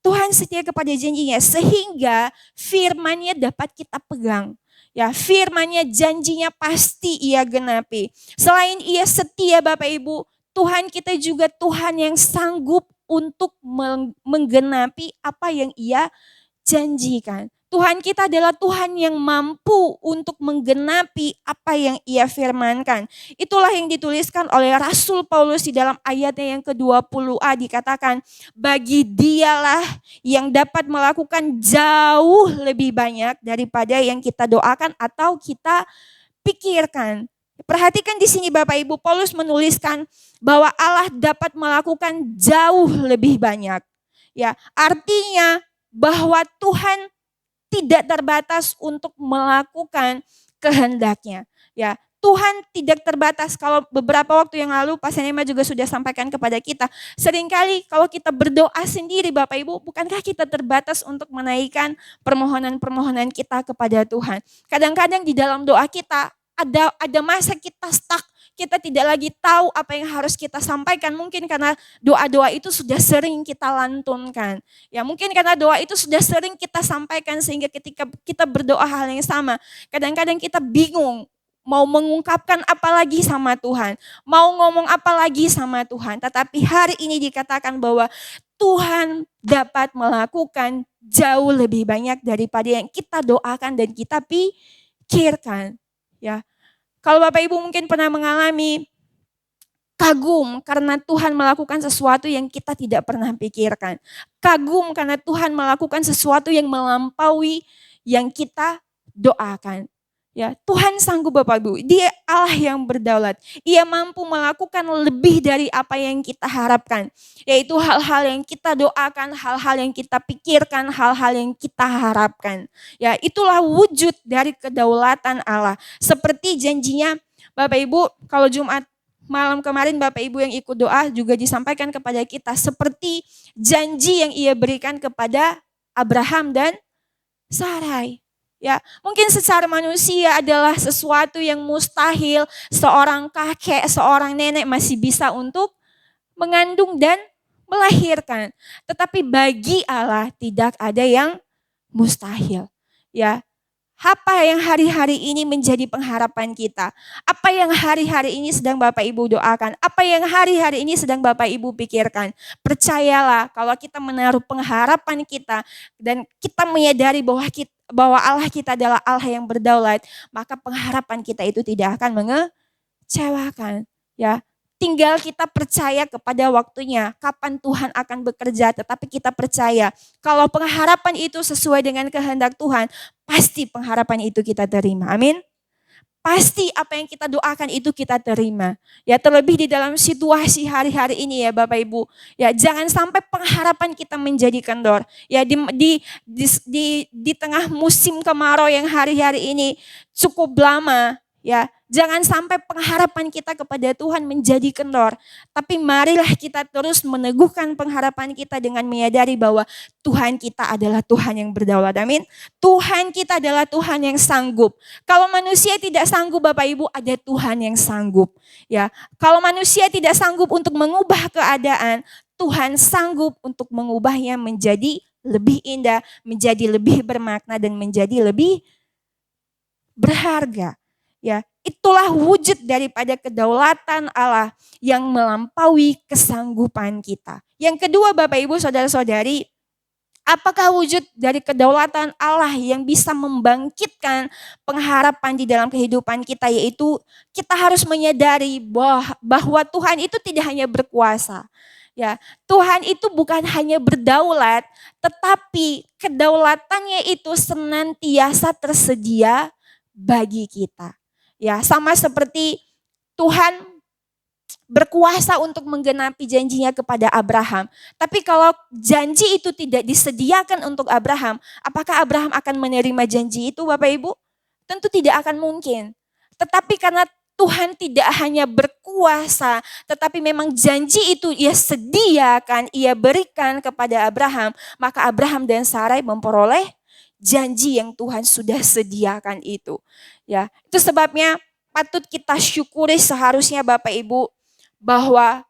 [SPEAKER 4] Tuhan setia kepada janjinya sehingga firman-Nya dapat kita pegang. Ya, firman-Nya, janjinya pasti Ia genapi. Selain Ia setia Bapak Ibu, Tuhan kita juga Tuhan yang sanggup untuk menggenapi apa yang Ia janjikan. Tuhan kita adalah Tuhan yang mampu untuk menggenapi apa yang Ia firmankan. Itulah yang dituliskan oleh Rasul Paulus di dalam ayatnya yang ke-20a, dikatakan, bagi Dialah yang dapat melakukan jauh lebih banyak daripada yang kita doakan atau kita pikirkan. Perhatikan di sini Bapak Ibu, Paulus menuliskan bahwa Allah dapat melakukan jauh lebih banyak. Ya, artinya bahwa Tuhan tidak terbatas untuk melakukan kehendaknya. Ya, Tuhan tidak terbatas. Kalau beberapa waktu yang lalu Pastor Nema juga sudah sampaikan kepada kita, seringkali kalau kita berdoa sendiri Bapak Ibu, bukankah kita terbatas untuk menaikkan permohonan-permohonan kita kepada Tuhan? Kadang-kadang di dalam doa kita ada masa kita stuck. Kita tidak lagi tahu apa yang harus kita sampaikan. Mungkin karena doa-doa itu sudah sering kita lantunkan. Ya, mungkin karena doa itu sudah sering kita sampaikan sehingga ketika kita berdoa hal yang sama, kadang-kadang kita bingung mau mengungkapkan apa lagi sama Tuhan, mau ngomong apa lagi sama Tuhan. Tetapi hari ini dikatakan bahwa Tuhan dapat melakukan jauh lebih banyak daripada yang kita doakan dan kita pikirkan. Ya. Kalau Bapak Ibu mungkin pernah mengalami kagum karena Tuhan melakukan sesuatu yang kita tidak pernah pikirkan. Kagum karena Tuhan melakukan sesuatu yang melampaui yang kita doakan. Ya, Tuhan sanggup Bapak Ibu, Dia Allah yang berdaulat. Ia mampu melakukan lebih dari apa yang kita harapkan. Yaitu hal-hal yang kita doakan, hal-hal yang kita pikirkan, hal-hal yang kita harapkan. Ya, itulah wujud dari kedaulatan Allah. Seperti janjinya Bapak Ibu, kalau Jumat malam kemarin Bapak Ibu yang ikut doa juga disampaikan kepada kita. Seperti janji yang Ia berikan kepada Abraham dan Sarai. Ya, mungkin secara manusia adalah sesuatu yang mustahil seorang kakek, seorang nenek masih bisa untuk mengandung dan melahirkan. Tetapi bagi Allah tidak ada yang mustahil. Ya, apa yang hari-hari ini menjadi pengharapan kita? Apa yang hari-hari ini sedang Bapak Ibu doakan? Apa yang hari-hari ini sedang Bapak Ibu pikirkan? Percayalah kalau kita menaruh pengharapan kita dan kita menyadari bahwa Allah kita adalah Allah yang berdaulat, maka pengharapan kita itu tidak akan mengecewakan. Ya, tinggal kita percaya kepada waktunya, kapan Tuhan akan bekerja, tetapi kita percaya kalau pengharapan itu sesuai dengan kehendak Tuhan, pasti pengharapan itu kita terima. Amin. Pasti apa yang kita doakan itu kita terima. Ya, terlebih di dalam situasi hari-hari ini ya Bapak Ibu. Ya, jangan sampai pengharapan kita menjadi kendor. Ya, di tengah musim kemarau yang hari-hari ini cukup lama, ya, jangan sampai pengharapan kita kepada Tuhan menjadi kendor. Tapi marilah kita terus meneguhkan pengharapan kita dengan menyadari bahwa Tuhan kita adalah Tuhan yang berdaulat. Amin. Tuhan kita adalah Tuhan yang sanggup. Kalau manusia tidak sanggup Bapak Ibu, ada Tuhan yang sanggup. Ya, kalau manusia tidak sanggup untuk mengubah keadaan, Tuhan sanggup untuk mengubahnya menjadi lebih indah, menjadi lebih bermakna dan menjadi lebih berharga. Ya, itulah wujud daripada kedaulatan Allah yang melampaui kesanggupan kita. Yang kedua Bapak Ibu Saudara-saudari, apakah wujud dari kedaulatan Allah yang bisa membangkitkan pengharapan di dalam kehidupan kita, yaitu kita harus menyadari bahwa Tuhan itu tidak hanya berkuasa. Ya, Tuhan itu bukan hanya berdaulat, tetapi kedaulatannya itu senantiasa tersedia bagi kita. Ya, sama seperti Tuhan berkuasa untuk menggenapi janjinya kepada Abraham. Tapi kalau janji itu tidak disediakan untuk Abraham, apakah Abraham akan menerima janji itu Bapak Ibu? Tentu tidak akan mungkin. Tetapi karena Tuhan tidak hanya berkuasa, tetapi memang janji itu Ia sediakan, Ia berikan kepada Abraham, maka Abraham dan Sarai memperoleh janji yang Tuhan sudah sediakan itu. Ya, itu sebabnya patut kita syukuri seharusnya Bapak Ibu bahwa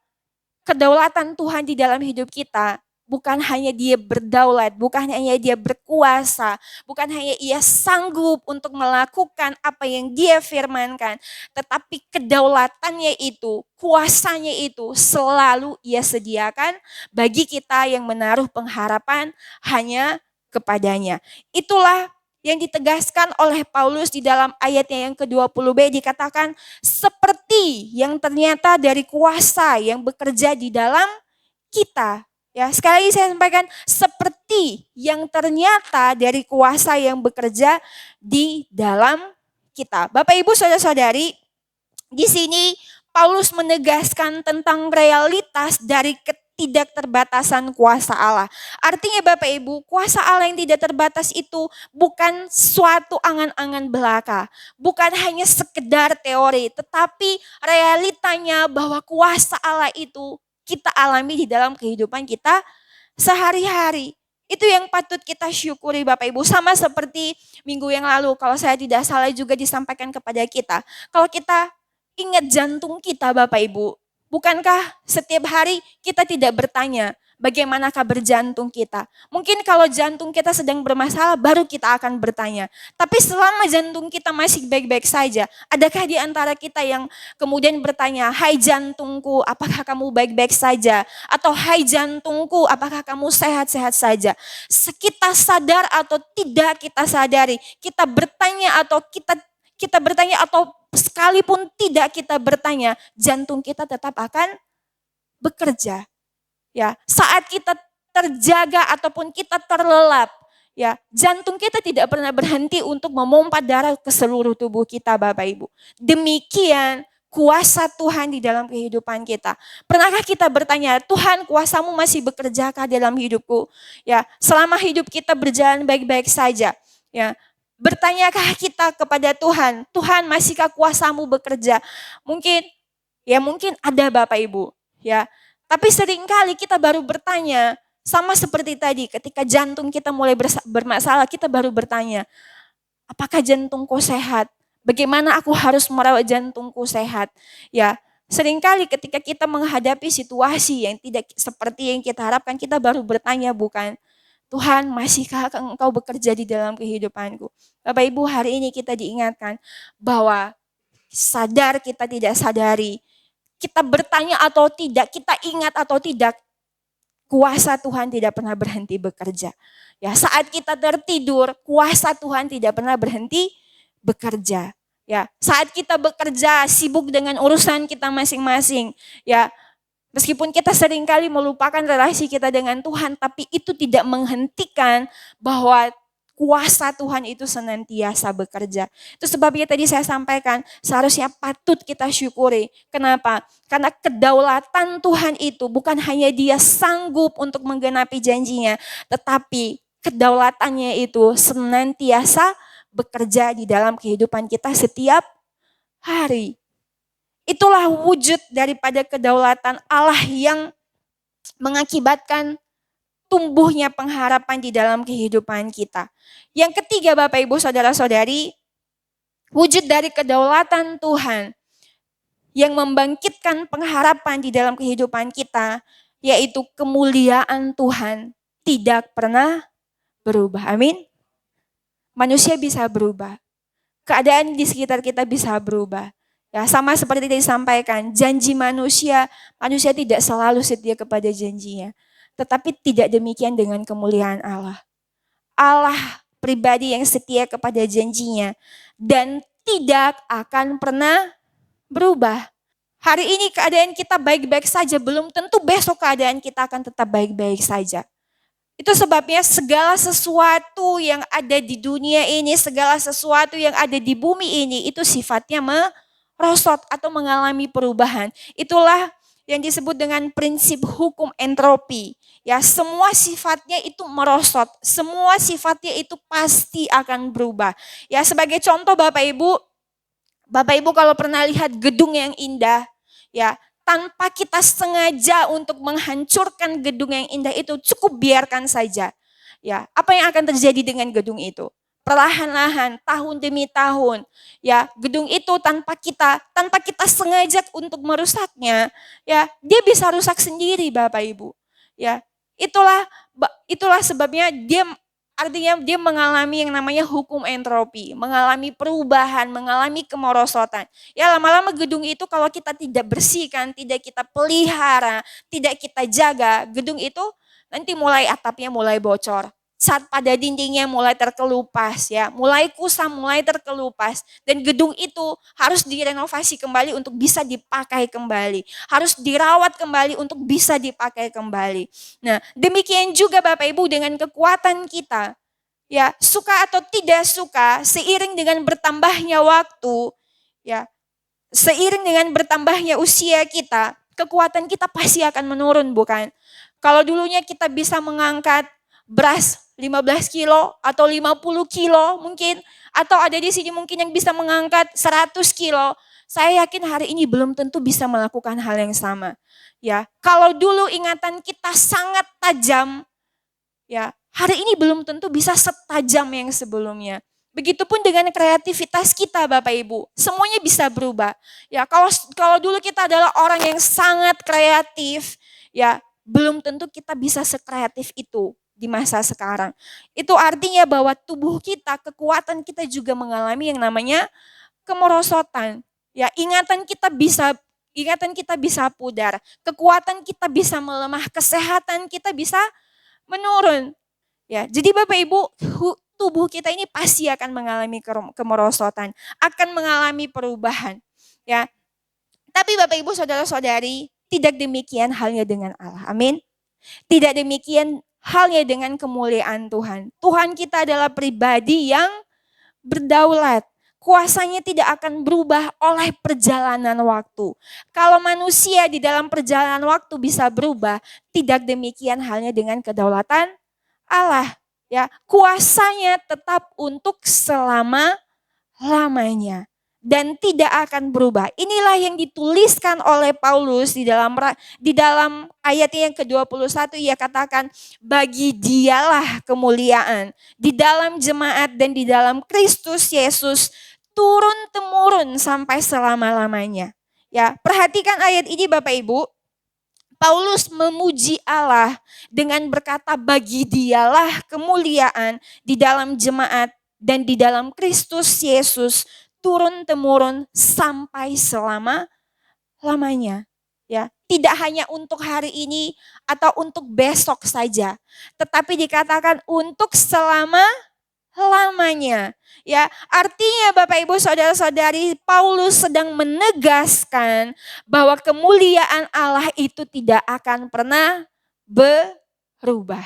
[SPEAKER 4] kedaulatan Tuhan di dalam hidup kita bukan hanya dia berdaulat, bukan hanya dia berkuasa, bukan hanya ia sanggup untuk melakukan apa yang dia firmankan, tetapi kedaulatannya itu, kuasanya itu selalu ia sediakan bagi kita yang menaruh pengharapan hanya kepadanya. Itulah yang ditegaskan oleh Paulus di dalam ayatnya yang ke-20b, dikatakan seperti yang ternyata dari kuasa yang bekerja di dalam kita. Ya, sekali lagi saya sampaikan seperti yang ternyata dari kuasa yang bekerja di dalam kita. Bapak Ibu Saudara-saudari, di sini Paulus menegaskan tentang realitas dari ketidakterbatasan kuasa Allah. Artinya Bapak Ibu, kuasa Allah yang tidak terbatas itu bukan suatu angan-angan belaka. Bukan hanya sekedar teori, tetapi realitanya bahwa kuasa Allah itu kita alami di dalam kehidupan kita sehari-hari. Itu yang patut kita syukuri Bapak Ibu. Sama seperti minggu yang lalu, kalau saya tidak salah juga disampaikan kepada kita. Kalau kita ingat jantung kita Bapak Ibu, bukankah setiap hari kita tidak bertanya bagaimanakah berjantung kita? Mungkin kalau jantung kita sedang bermasalah baru kita akan bertanya. Tapi selama jantung kita masih baik-baik saja, adakah di antara kita yang kemudian bertanya, "Hai jantungku, apakah kamu baik-baik saja?" Atau "Hai jantungku, apakah kamu sehat-sehat saja?" Kita sadar atau tidak kita sadari, kita bertanya atau kita bertanya atau sekalipun tidak kita bertanya, jantung kita tetap akan bekerja. Ya, saat kita terjaga ataupun kita terlelap, ya, jantung kita tidak pernah berhenti untuk memompa darah ke seluruh tubuh kita Bapak Ibu. Demikian kuasa Tuhan di dalam kehidupan kita. Pernahkah kita bertanya, Tuhan kuasamu masih bekerjakah dalam hidupku? Ya, selama hidup kita berjalan baik-baik saja. Ya, bertanyakah kita kepada Tuhan, Tuhan masihkah kuasamu bekerja? Mungkin ada Bapak Ibu, ya. Tapi seringkali kita baru bertanya, sama seperti tadi ketika jantung kita mulai bermasalah, kita baru bertanya, apakah jantungku sehat? Bagaimana aku harus merawat jantungku sehat? Ya, seringkali ketika kita menghadapi situasi yang tidak seperti yang kita harapkan, kita baru bertanya, bukan, Tuhan masihkah Engkau bekerja di dalam kehidupanku? Bapak Ibu, hari ini kita diingatkan bahwa sadar kita tidak sadari, kita bertanya atau tidak, kita ingat atau tidak, kuasa Tuhan tidak pernah berhenti bekerja. Ya, saat kita tertidur, kuasa Tuhan tidak pernah berhenti bekerja. Ya, saat kita bekerja sibuk dengan urusan kita masing-masing, ya, meskipun kita seringkali melupakan relasi kita dengan Tuhan, tapi itu tidak menghentikan bahwa kuasa Tuhan itu senantiasa bekerja. Itu sebabnya tadi saya sampaikan, seharusnya patut kita syukuri. Kenapa? Karena kedaulatan Tuhan itu bukan hanya Dia sanggup untuk menggenapi janjinya, tetapi kedaulatannya itu senantiasa bekerja di dalam kehidupan kita setiap hari. Itulah wujud daripada kedaulatan Allah yang mengakibatkan tumbuhnya pengharapan di dalam kehidupan kita. Yang ketiga Bapak Ibu Saudara-saudari, wujud dari kedaulatan Tuhan yang membangkitkan pengharapan di dalam kehidupan kita, yaitu kemuliaan Tuhan tidak pernah berubah. Amin. Manusia bisa berubah. Keadaan di sekitar kita bisa berubah. Ya, sama seperti tadi disampaikan, janji manusia tidak selalu setia kepada janjinya. Tetapi tidak demikian dengan kemuliaan Allah. Allah pribadi yang setia kepada janjinya dan tidak akan pernah berubah. Hari ini keadaan kita baik-baik saja, belum tentu besok keadaan kita akan tetap baik-baik saja. Itu sebabnya segala sesuatu yang ada di dunia ini, segala sesuatu yang ada di bumi ini, itu sifatnya merosot atau mengalami perubahan. Itulah yang disebut dengan prinsip hukum entropi. Ya, semua sifatnya itu merosot, semua sifatnya itu pasti akan berubah. Ya, sebagai contoh Bapak Ibu kalau pernah lihat gedung yang indah, ya, tanpa kita sengaja untuk menghancurkan gedung yang indah itu, cukup biarkan saja. Ya, apa yang akan terjadi dengan gedung itu? Perlahan-lahan, tahun demi tahun, ya, gedung itu tanpa kita sengaja untuk merusaknya, ya, dia bisa rusak sendiri Bapak Ibu. Ya, Itulah sebabnya artinya dia mengalami yang namanya hukum entropi, mengalami perubahan, mengalami kemerosotan. Ya lama-lama gedung itu kalau kita tidak bersihkan, tidak kita pelihara, tidak kita jaga, gedung itu nanti mulai atapnya mulai bocor. Saat pada dindingnya mulai terkelupas ya, mulai kusam, mulai terkelupas. Dan gedung itu harus direnovasi kembali untuk bisa dipakai kembali. Harus dirawat kembali untuk bisa dipakai kembali. Nah, demikian juga Bapak Ibu dengan kekuatan kita. Ya, suka atau tidak suka, seiring dengan bertambahnya waktu, ya, seiring dengan bertambahnya usia kita, kekuatan kita pasti akan menurun, bukan? Kalau dulunya kita bisa mengangkat beras 15 kilo atau 50 kilo mungkin, atau ada di sini mungkin yang bisa mengangkat 100 kilo, saya yakin hari ini belum tentu bisa melakukan hal yang sama. Ya, kalau dulu ingatan kita sangat tajam, ya, hari ini belum tentu bisa setajam yang sebelumnya. Begitupun dengan kreativitas kita Bapak Ibu, semuanya bisa berubah. Ya, kalau dulu kita adalah orang yang sangat kreatif, ya, belum tentu kita bisa sekreatif itu di masa sekarang. Itu artinya bahwa tubuh kita, kekuatan kita juga mengalami yang namanya kemerosotan. Ya, ingatan kita bisa pudar, kekuatan kita bisa melemah, kesehatan kita bisa menurun. Ya, jadi Bapak Ibu, tubuh kita ini pasti akan mengalami kemerosotan, akan mengalami perubahan. Ya. Tapi Bapak Ibu, saudara-saudari, tidak demikian halnya dengan Allah. Amin. Tidak demikian halnya dengan kemuliaan Tuhan. Tuhan kita adalah pribadi yang berdaulat. Kuasanya tidak akan berubah oleh perjalanan waktu. Kalau manusia di dalam perjalanan waktu bisa berubah, tidak demikian halnya dengan kedaulatan Allah. Ya, kuasanya tetap untuk selama-lamanya dan tidak akan berubah. Inilah yang dituliskan oleh Paulus di dalam ayatnya yang ke-21, ia katakan, bagi dialah kemuliaan di dalam jemaat dan di dalam Kristus Yesus turun-temurun sampai selama-lamanya. Ya, perhatikan ayat ini Bapak Ibu. Paulus memuji Allah dengan berkata, bagi dialah kemuliaan di dalam jemaat dan di dalam Kristus Yesus turun-temurun sampai selama-lamanya. Ya, tidak hanya untuk hari ini atau untuk besok saja, tetapi dikatakan untuk selama-lamanya. Ya, artinya Bapak Ibu saudara-saudari, Paulus sedang menegaskan bahwa kemuliaan Allah itu tidak akan pernah berubah.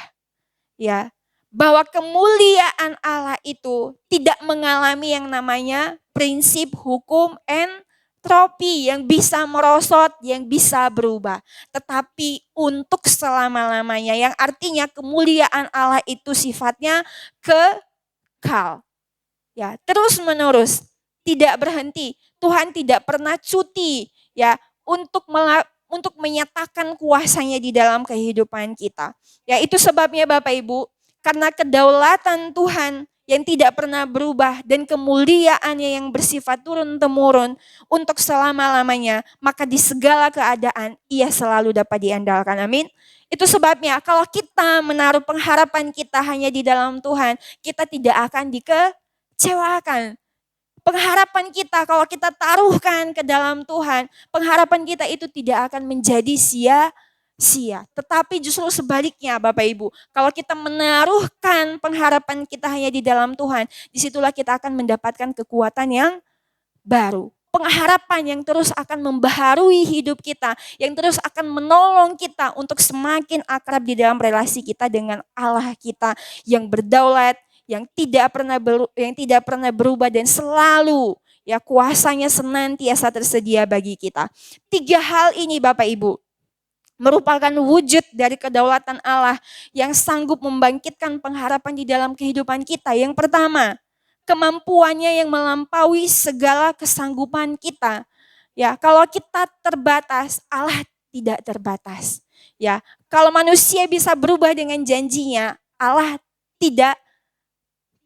[SPEAKER 4] Ya, bahwa kemuliaan Allah itu tidak mengalami yang namanya prinsip hukum entropi yang bisa merosot, yang bisa berubah. Tetapi untuk selama-lamanya, yang artinya kemuliaan Allah itu sifatnya kekal. Ya, terus menerus, tidak berhenti. Tuhan tidak pernah cuti ya untuk menyatakan kuasanya di dalam kehidupan kita. Ya, itu sebabnya Bapak Ibu, karena kedaulatan Tuhan yang tidak pernah berubah dan kemuliaannya yang bersifat turun-temurun untuk selama-lamanya, maka di segala keadaan ia selalu dapat diandalkan. Amin. Itu sebabnya kalau kita menaruh pengharapan kita hanya di dalam Tuhan, kita tidak akan dikecewakan. Pengharapan kita kalau kita taruhkan ke dalam Tuhan, pengharapan kita itu tidak akan menjadi sia-sia. Tetapi justru sebaliknya Bapak Ibu, kalau kita menaruhkan pengharapan kita hanya di dalam Tuhan, disitulah kita akan mendapatkan kekuatan yang baru. Pengharapan yang terus akan membaharui hidup kita, yang terus akan menolong kita untuk semakin akrab di dalam relasi kita dengan Allah kita yang berdaulat, yang tidak pernah berubah dan selalu ya kuasanya senantiasa tersedia bagi kita. 3 hal ini Bapak Ibu merupakan wujud dari kedaulatan Allah yang sanggup membangkitkan pengharapan di dalam kehidupan kita. Yang pertama, kemampuannya yang melampaui segala kesanggupan kita. Ya, kalau kita terbatas, Allah tidak terbatas. Ya, kalau manusia bisa berubah dengan janjinya, Allah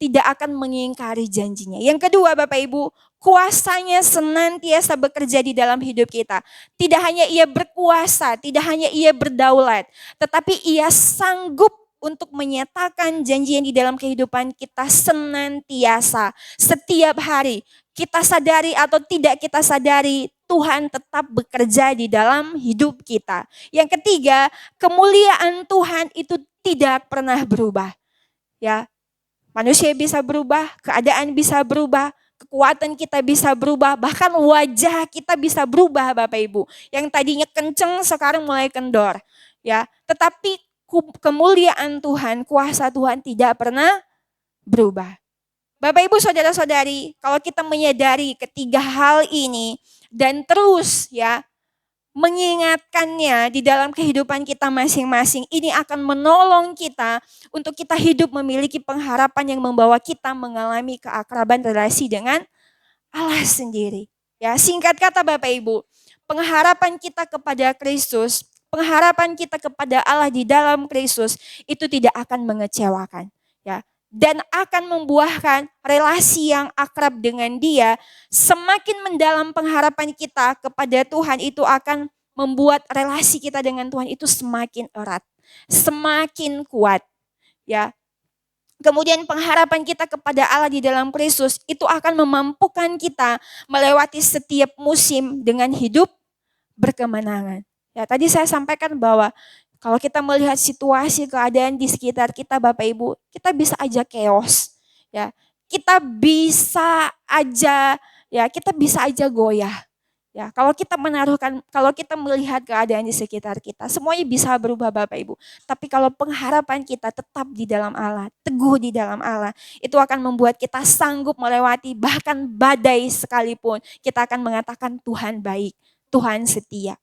[SPEAKER 4] tidak akan mengingkari janjinya. Yang kedua Bapak Ibu, kuasanya senantiasa bekerja di dalam hidup kita. Tidak hanya ia berkuasa, tidak hanya ia berdaulat, tetapi ia sanggup untuk menyatakan janji yang di dalam kehidupan kita senantiasa, setiap hari. Kita sadari atau tidak kita sadari, Tuhan tetap bekerja di dalam hidup kita. Yang ketiga, kemuliaan Tuhan itu tidak pernah berubah. Ya, manusia bisa berubah, keadaan bisa berubah, kekuatan kita bisa berubah, bahkan wajah kita bisa berubah, Bapak Ibu. Yang tadinya kenceng sekarang mulai kendor. Ya, tetapi kemuliaan Tuhan, kuasa Tuhan tidak pernah berubah. Bapak Ibu saudara-saudari, kalau kita menyadari ketiga hal ini dan terus ya mengingatkannya di dalam kehidupan kita masing-masing, ini akan menolong kita untuk kita hidup memiliki pengharapan yang membawa kita mengalami keakraban relasi dengan Allah sendiri. Ya, singkat kata Bapak Ibu, pengharapan kita kepada Kristus, pengharapan kita kepada Allah di dalam Kristus itu tidak akan mengecewakan, ya. Dan akan membuahkan relasi yang akrab dengan Dia. Semakin mendalam pengharapan kita kepada Tuhan itu akan membuat relasi kita dengan Tuhan itu semakin erat, semakin kuat. Ya. Kemudian pengharapan kita kepada Allah di dalam Kristus itu akan memampukan kita melewati setiap musim dengan hidup berkemenangan. Ya, tadi saya sampaikan bahwa kalau kita melihat situasi keadaan di sekitar kita Bapak Ibu, kita bisa aja chaos. Ya. Kita bisa aja goyah. Ya, kalau kita melihat keadaan di sekitar kita, semuanya bisa berubah Bapak Ibu. Tapi kalau pengharapan kita tetap di dalam Allah, teguh di dalam Allah, itu akan membuat kita sanggup melewati bahkan badai sekalipun. Kita akan mengatakan Tuhan baik, Tuhan setia.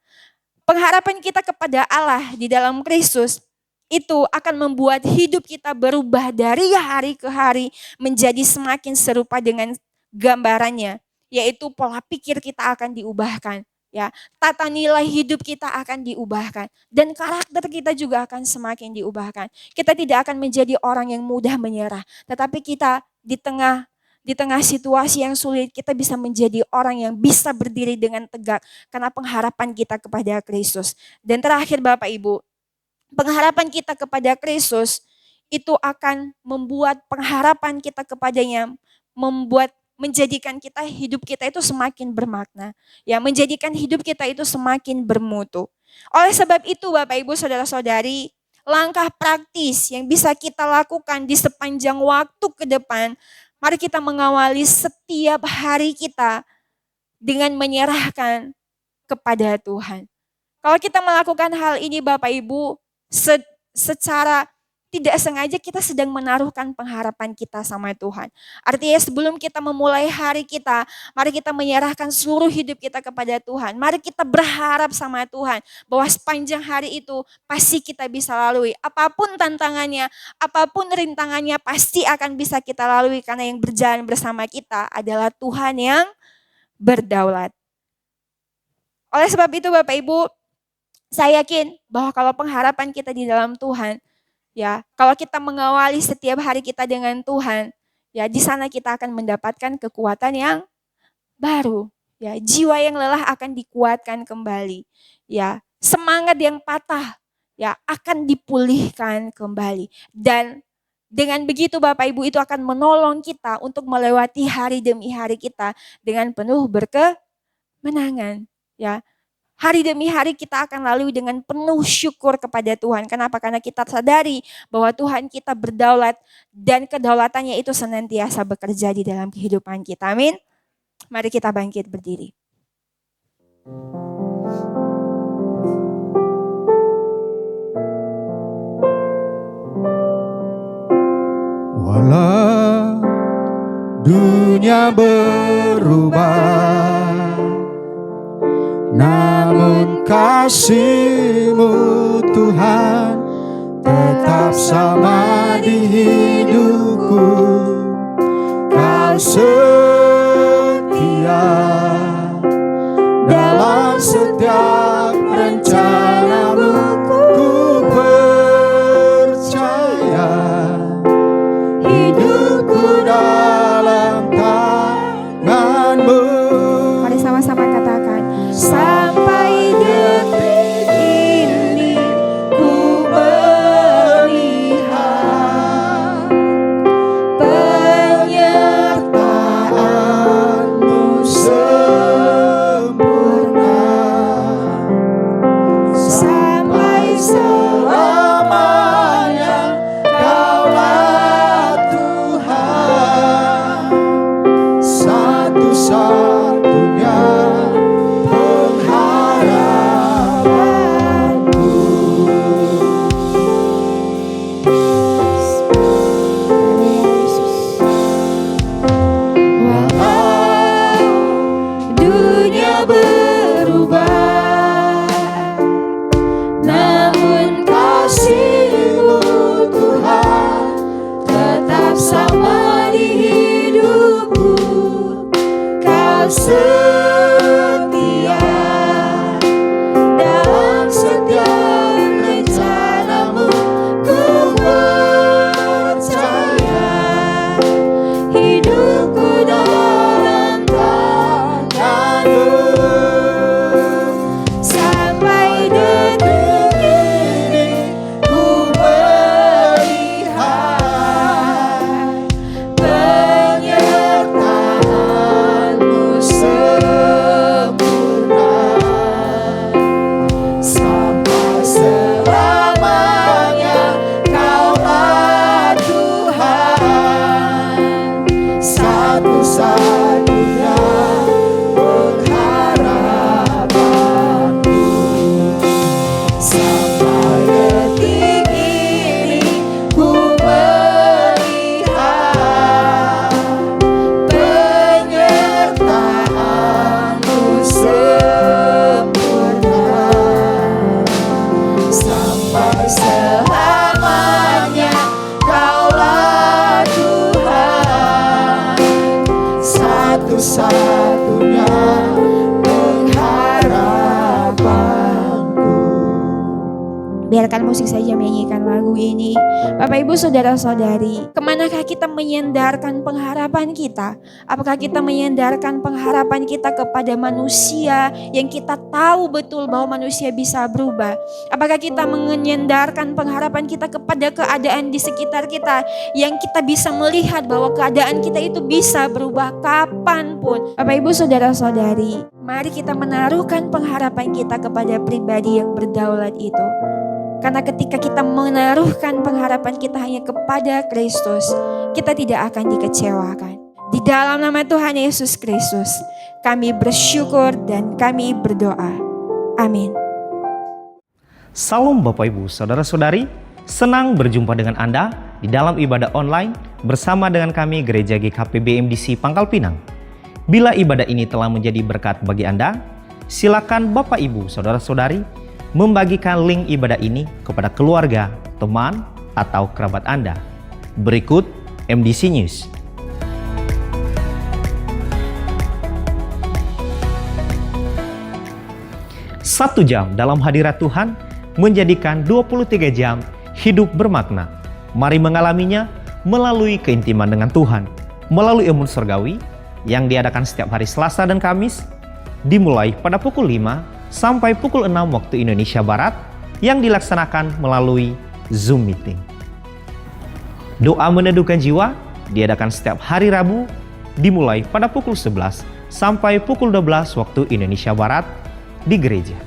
[SPEAKER 4] Pengharapan kita kepada Allah di dalam Kristus itu akan membuat hidup kita berubah dari hari ke hari menjadi semakin serupa dengan gambarannya, yaitu pola pikir kita akan diubahkan, ya. Tata nilai hidup kita akan diubahkan dan karakter kita juga akan semakin diubahkan. Kita tidak akan menjadi orang yang mudah menyerah, tetapi kita di tengah situasi yang sulit, kita bisa menjadi orang yang bisa berdiri dengan tegak karena pengharapan kita kepada Kristus. Dan terakhir Bapak Ibu, pengharapan kita kepada Kristus itu akan membuat pengharapan kita kepadanya menjadikan hidup kita itu semakin bermakna. Ya, menjadikan hidup kita itu semakin bermutu. Oleh sebab itu Bapak Ibu saudara-saudari, langkah praktis yang bisa kita lakukan di sepanjang waktu ke depan, mari kita mengawali setiap hari kita dengan menyerahkan kepada Tuhan. Kalau kita melakukan hal ini Bapak Ibu, secara tidak sengaja kita sedang menaruhkan pengharapan kita sama Tuhan. Artinya sebelum kita memulai hari kita, mari kita menyerahkan seluruh hidup kita kepada Tuhan. Mari kita berharap sama Tuhan bahwa sepanjang hari itu pasti kita bisa lalui. Apapun tantangannya, apapun rintangannya pasti akan bisa kita lalui karena yang berjalan bersama kita adalah Tuhan yang berdaulat. Oleh sebab itu Bapak Ibu, saya yakin bahwa kalau pengharapan kita di dalam Tuhan, ya, kalau kita mengawali setiap hari kita dengan Tuhan, ya, di sana kita akan mendapatkan kekuatan yang baru, ya, jiwa yang lelah akan dikuatkan kembali, ya, semangat yang patah, ya, akan dipulihkan kembali. Dan dengan begitu Bapak Ibu itu akan menolong kita untuk melewati hari demi hari kita dengan penuh berkemenangan, ya. Hari demi hari kita akan lalui dengan penuh syukur kepada Tuhan. Kenapa? Karena kita sadari bahwa Tuhan kita berdaulat dan kedaulatannya itu senantiasa bekerja di dalam kehidupan kita. Amin. Mari kita bangkit berdiri.
[SPEAKER 1] Walau dunia berubah, namun kasih-Mu Tuhan tetap sama di hidupku. Kau setia dalam setiap rencana-Mu. Ku percaya hidupku dalam tangan-Mu.
[SPEAKER 2] setia dalam setiap rencanamu. Ku percaya hidupku dalam tanganmu. Sampai detik ini ku melihat penyertaanmu sempurna. Sampai selamanya Kaulah Tuhan, satu-satunya pengharapanku. Sampai detik ini ku melihat penyertaanmu sempurna. Sampai selamanya Kaulah Tuhan, satu-satunya pengharapanku.
[SPEAKER 4] Biarkan musik saja menyanyikan lagu ini. Bapak Ibu Saudara-saudari, kemanakah kita menyandarkan pengharapan kita? Apakah kita menyandarkan pengharapan kita kepada manusia yang kita tahu betul bahwa manusia bisa berubah? Apakah kita menyandarkan pengharapan kita kepada keadaan di sekitar kita yang kita bisa melihat bahwa keadaan kita itu bisa berubah kapanpun? Bapak Ibu Saudara-saudari, mari kita menaruhkan pengharapan kita kepada pribadi yang berdaulat itu. Karena ketika kita menaruhkan pengharapan kita hanya kepada Kristus, kita tidak akan dikecewakan. Di dalam nama Tuhan Yesus Kristus, kami bersyukur dan kami berdoa. Amin.
[SPEAKER 5] Salam Bapak Ibu, Saudara-saudari, senang berjumpa dengan Anda di dalam ibadah online bersama dengan kami Gereja GKP BMDC Pangkal Pinang. Bila ibadah ini telah menjadi berkat bagi Anda, silakan Bapak Ibu, Saudara-saudari membagikan link ibadah ini kepada keluarga, teman, atau kerabat Anda. Berikut MDC News. Satu jam dalam hadirat Tuhan menjadikan 23 jam hidup bermakna. Mari mengalaminya melalui keintiman dengan Tuhan, melalui Embun Surgawi yang diadakan setiap hari Selasa dan Kamis, dimulai pada pukul 5 sampai pukul 6 waktu Indonesia Barat yang dilaksanakan melalui Zoom Meeting. Doa meneduhkan jiwa diadakan setiap hari Rabu dimulai pada pukul 11 sampai pukul 12 waktu Indonesia Barat di gereja.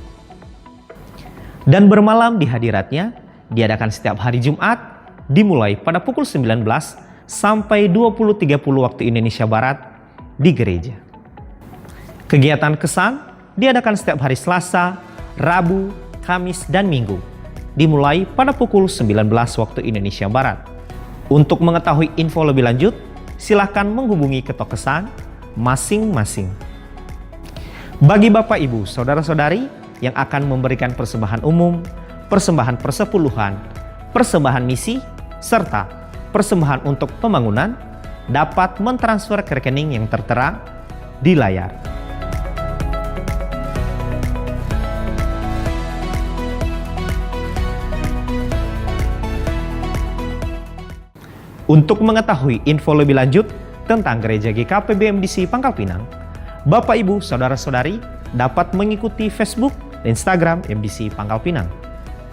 [SPEAKER 5] Dan bermalam di hadiratnya diadakan setiap hari Jumat dimulai pada pukul 19 sampai 20.30 waktu Indonesia Barat di gereja. Kegiatan kesan diadakan setiap hari Selasa, Rabu, Kamis, dan Minggu, dimulai pada pukul 19 waktu Indonesia Barat. Untuk mengetahui info lebih lanjut, silahkan menghubungi ketua kesan masing-masing. Bagi Bapak Ibu, Saudara-saudari yang akan memberikan persembahan umum, persembahan persepuluhan, persembahan misi, serta persembahan untuk pembangunan, dapat mentransfer ke rekening yang tertera di layar. Untuk mengetahui info lebih lanjut tentang Gereja GKP BMDC Pangkal Pinang, Bapak Ibu Saudara-saudari dapat mengikuti Facebook dan Instagram MDC Pangkal Pinang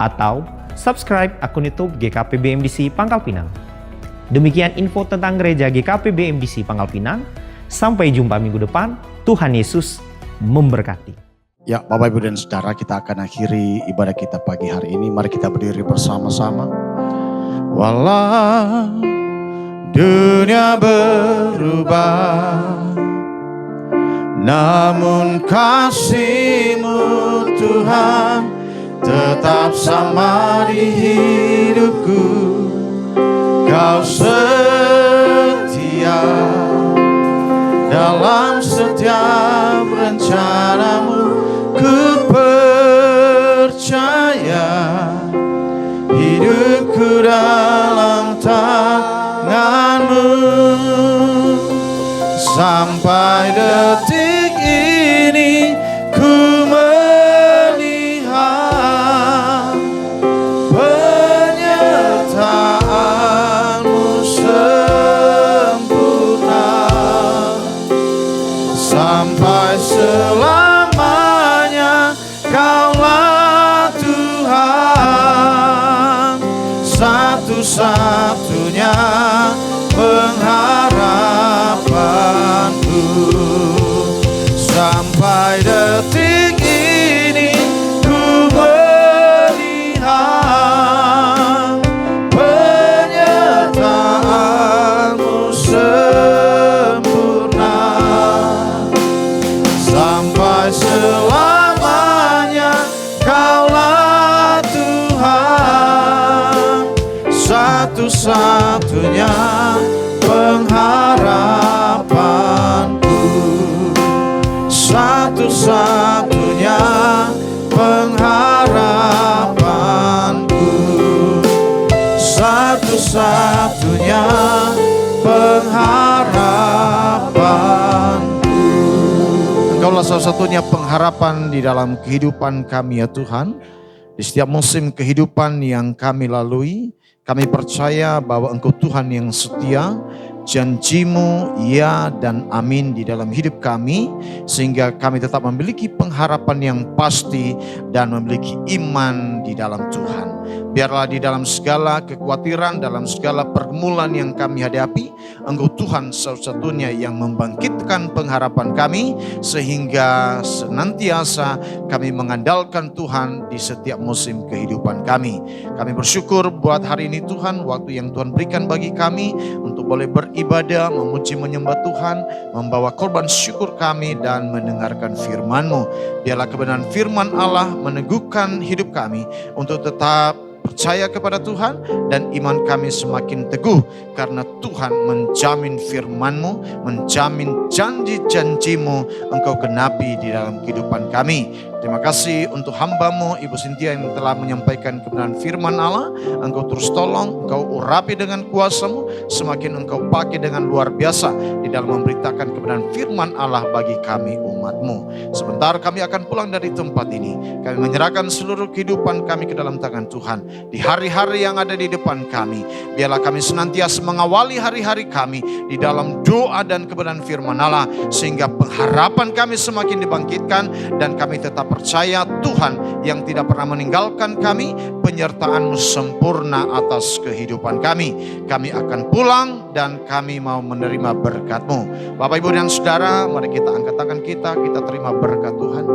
[SPEAKER 5] atau subscribe akun YouTube GKP BMDC Pangkal Pinang. Demikian info tentang Gereja GKP BMDC Pangkal Pinang. Sampai jumpa minggu depan. Tuhan Yesus memberkati.
[SPEAKER 1] Ya, Bapak Ibu dan Saudara, kita akan akhiri ibadah kita pagi hari ini. Mari kita berdiri bersama-sama. Walau dunia berubah, namun kasih-Mu Tuhan tetap sama di hidupku. Kau setia dalam setiap rencana-Mu. Ku percaya hidupku dalam tangan-Mu sampai detik sampai selamanya. Kaulah Tuhan, satu-satunya pengharapanku. Sampai detik ini ku melihat penyertaan-Mu sempurna. Sampai selamanya Kaulah Tuhan, satu-satunya pengharapanku. Satu-satunya pengharapanku. Satu-satunya pengharapanku. Engkaulah satu-satunya pengharapan di dalam kehidupan kami ya Tuhan. Di setiap musim kehidupan yang kami lalui, kami percaya bahwa Engkau Tuhan yang setia. Janji-Mu ya dan amin di dalam hidup kami, sehingga kami tetap memiliki pengharapan yang pasti dan memiliki iman di dalam Tuhan. Biarlah di dalam segala kekhawatiran, dalam segala pergumulan yang kami hadapi, Engkau Tuhan satu-satunya yang membangkitkan pengharapan kami, sehingga senantiasa kami mengandalkan Tuhan di setiap musim kehidupan kami. Kami bersyukur buat hari ini Tuhan, waktu yang Tuhan berikan bagi kami untuk boleh beribadah, memuji menyembah Tuhan, membawa korban syukur kami dan mendengarkan firman-Mu. Biarlah kebenaran firman Allah meneguhkan hidup kami untuk tetap percaya kepada Tuhan dan iman kami semakin teguh karena Tuhan menjamin firman-Mu, menjamin janji-janji-Mu Engkau genapi di dalam kehidupan kami. Terima kasih untuk hamba-Mu Ibu Cynthia yang telah menyampaikan kebenaran firman Allah. Engkau terus tolong, Engkau urapi dengan kuasa-Mu, semakin Engkau pakai dengan luar biasa di dalam memberitakan kebenaran firman Allah bagi kami umat-Mu. Sebentar kami akan pulang dari tempat ini. Kami menyerahkan seluruh kehidupan kami ke dalam tangan Tuhan. Di hari-hari yang ada di depan kami, biarlah kami senantiasa mengawali hari-hari kami di dalam doa dan kebenaran firman Allah, sehingga pengharapan kami semakin dibangkitkan dan kami tetap percaya Tuhan yang tidak pernah meninggalkan kami, penyertaan-Mu sempurna atas kehidupan kami. Kami akan pulang dan kami mau menerima berkat-Mu. Bapak Ibu dan Saudara, mari kita angkat tangan kita terima berkat Tuhan.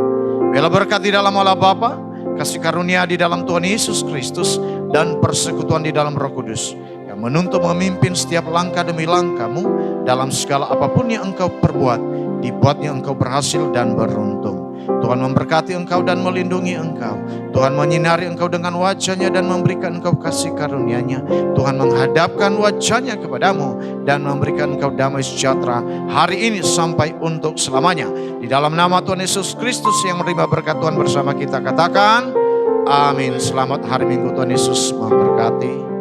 [SPEAKER 1] Biarlah berkat di dalam Allah Bapa, kasih karunia di dalam Tuhan Yesus Kristus, dan persekutuan di dalam Roh Kudus yang menuntun memimpin setiap langkah demi langkahmu dalam segala apapun yang engkau perbuat, dibuatnya engkau berhasil dan beruntung. Tuhan memberkati engkau dan melindungi engkau. Tuhan menyinari engkau dengan wajah-Nya dan memberikan engkau kasih karunia-Nya. Tuhan menghadapkan wajah-Nya kepadamu dan memberikan engkau damai sejahtera hari ini sampai untuk selamanya. Di dalam nama Tuhan Yesus Kristus yang menerima berkat Tuhan bersama kita katakan amin. Selamat hari Minggu, Tuhan Yesus memberkati.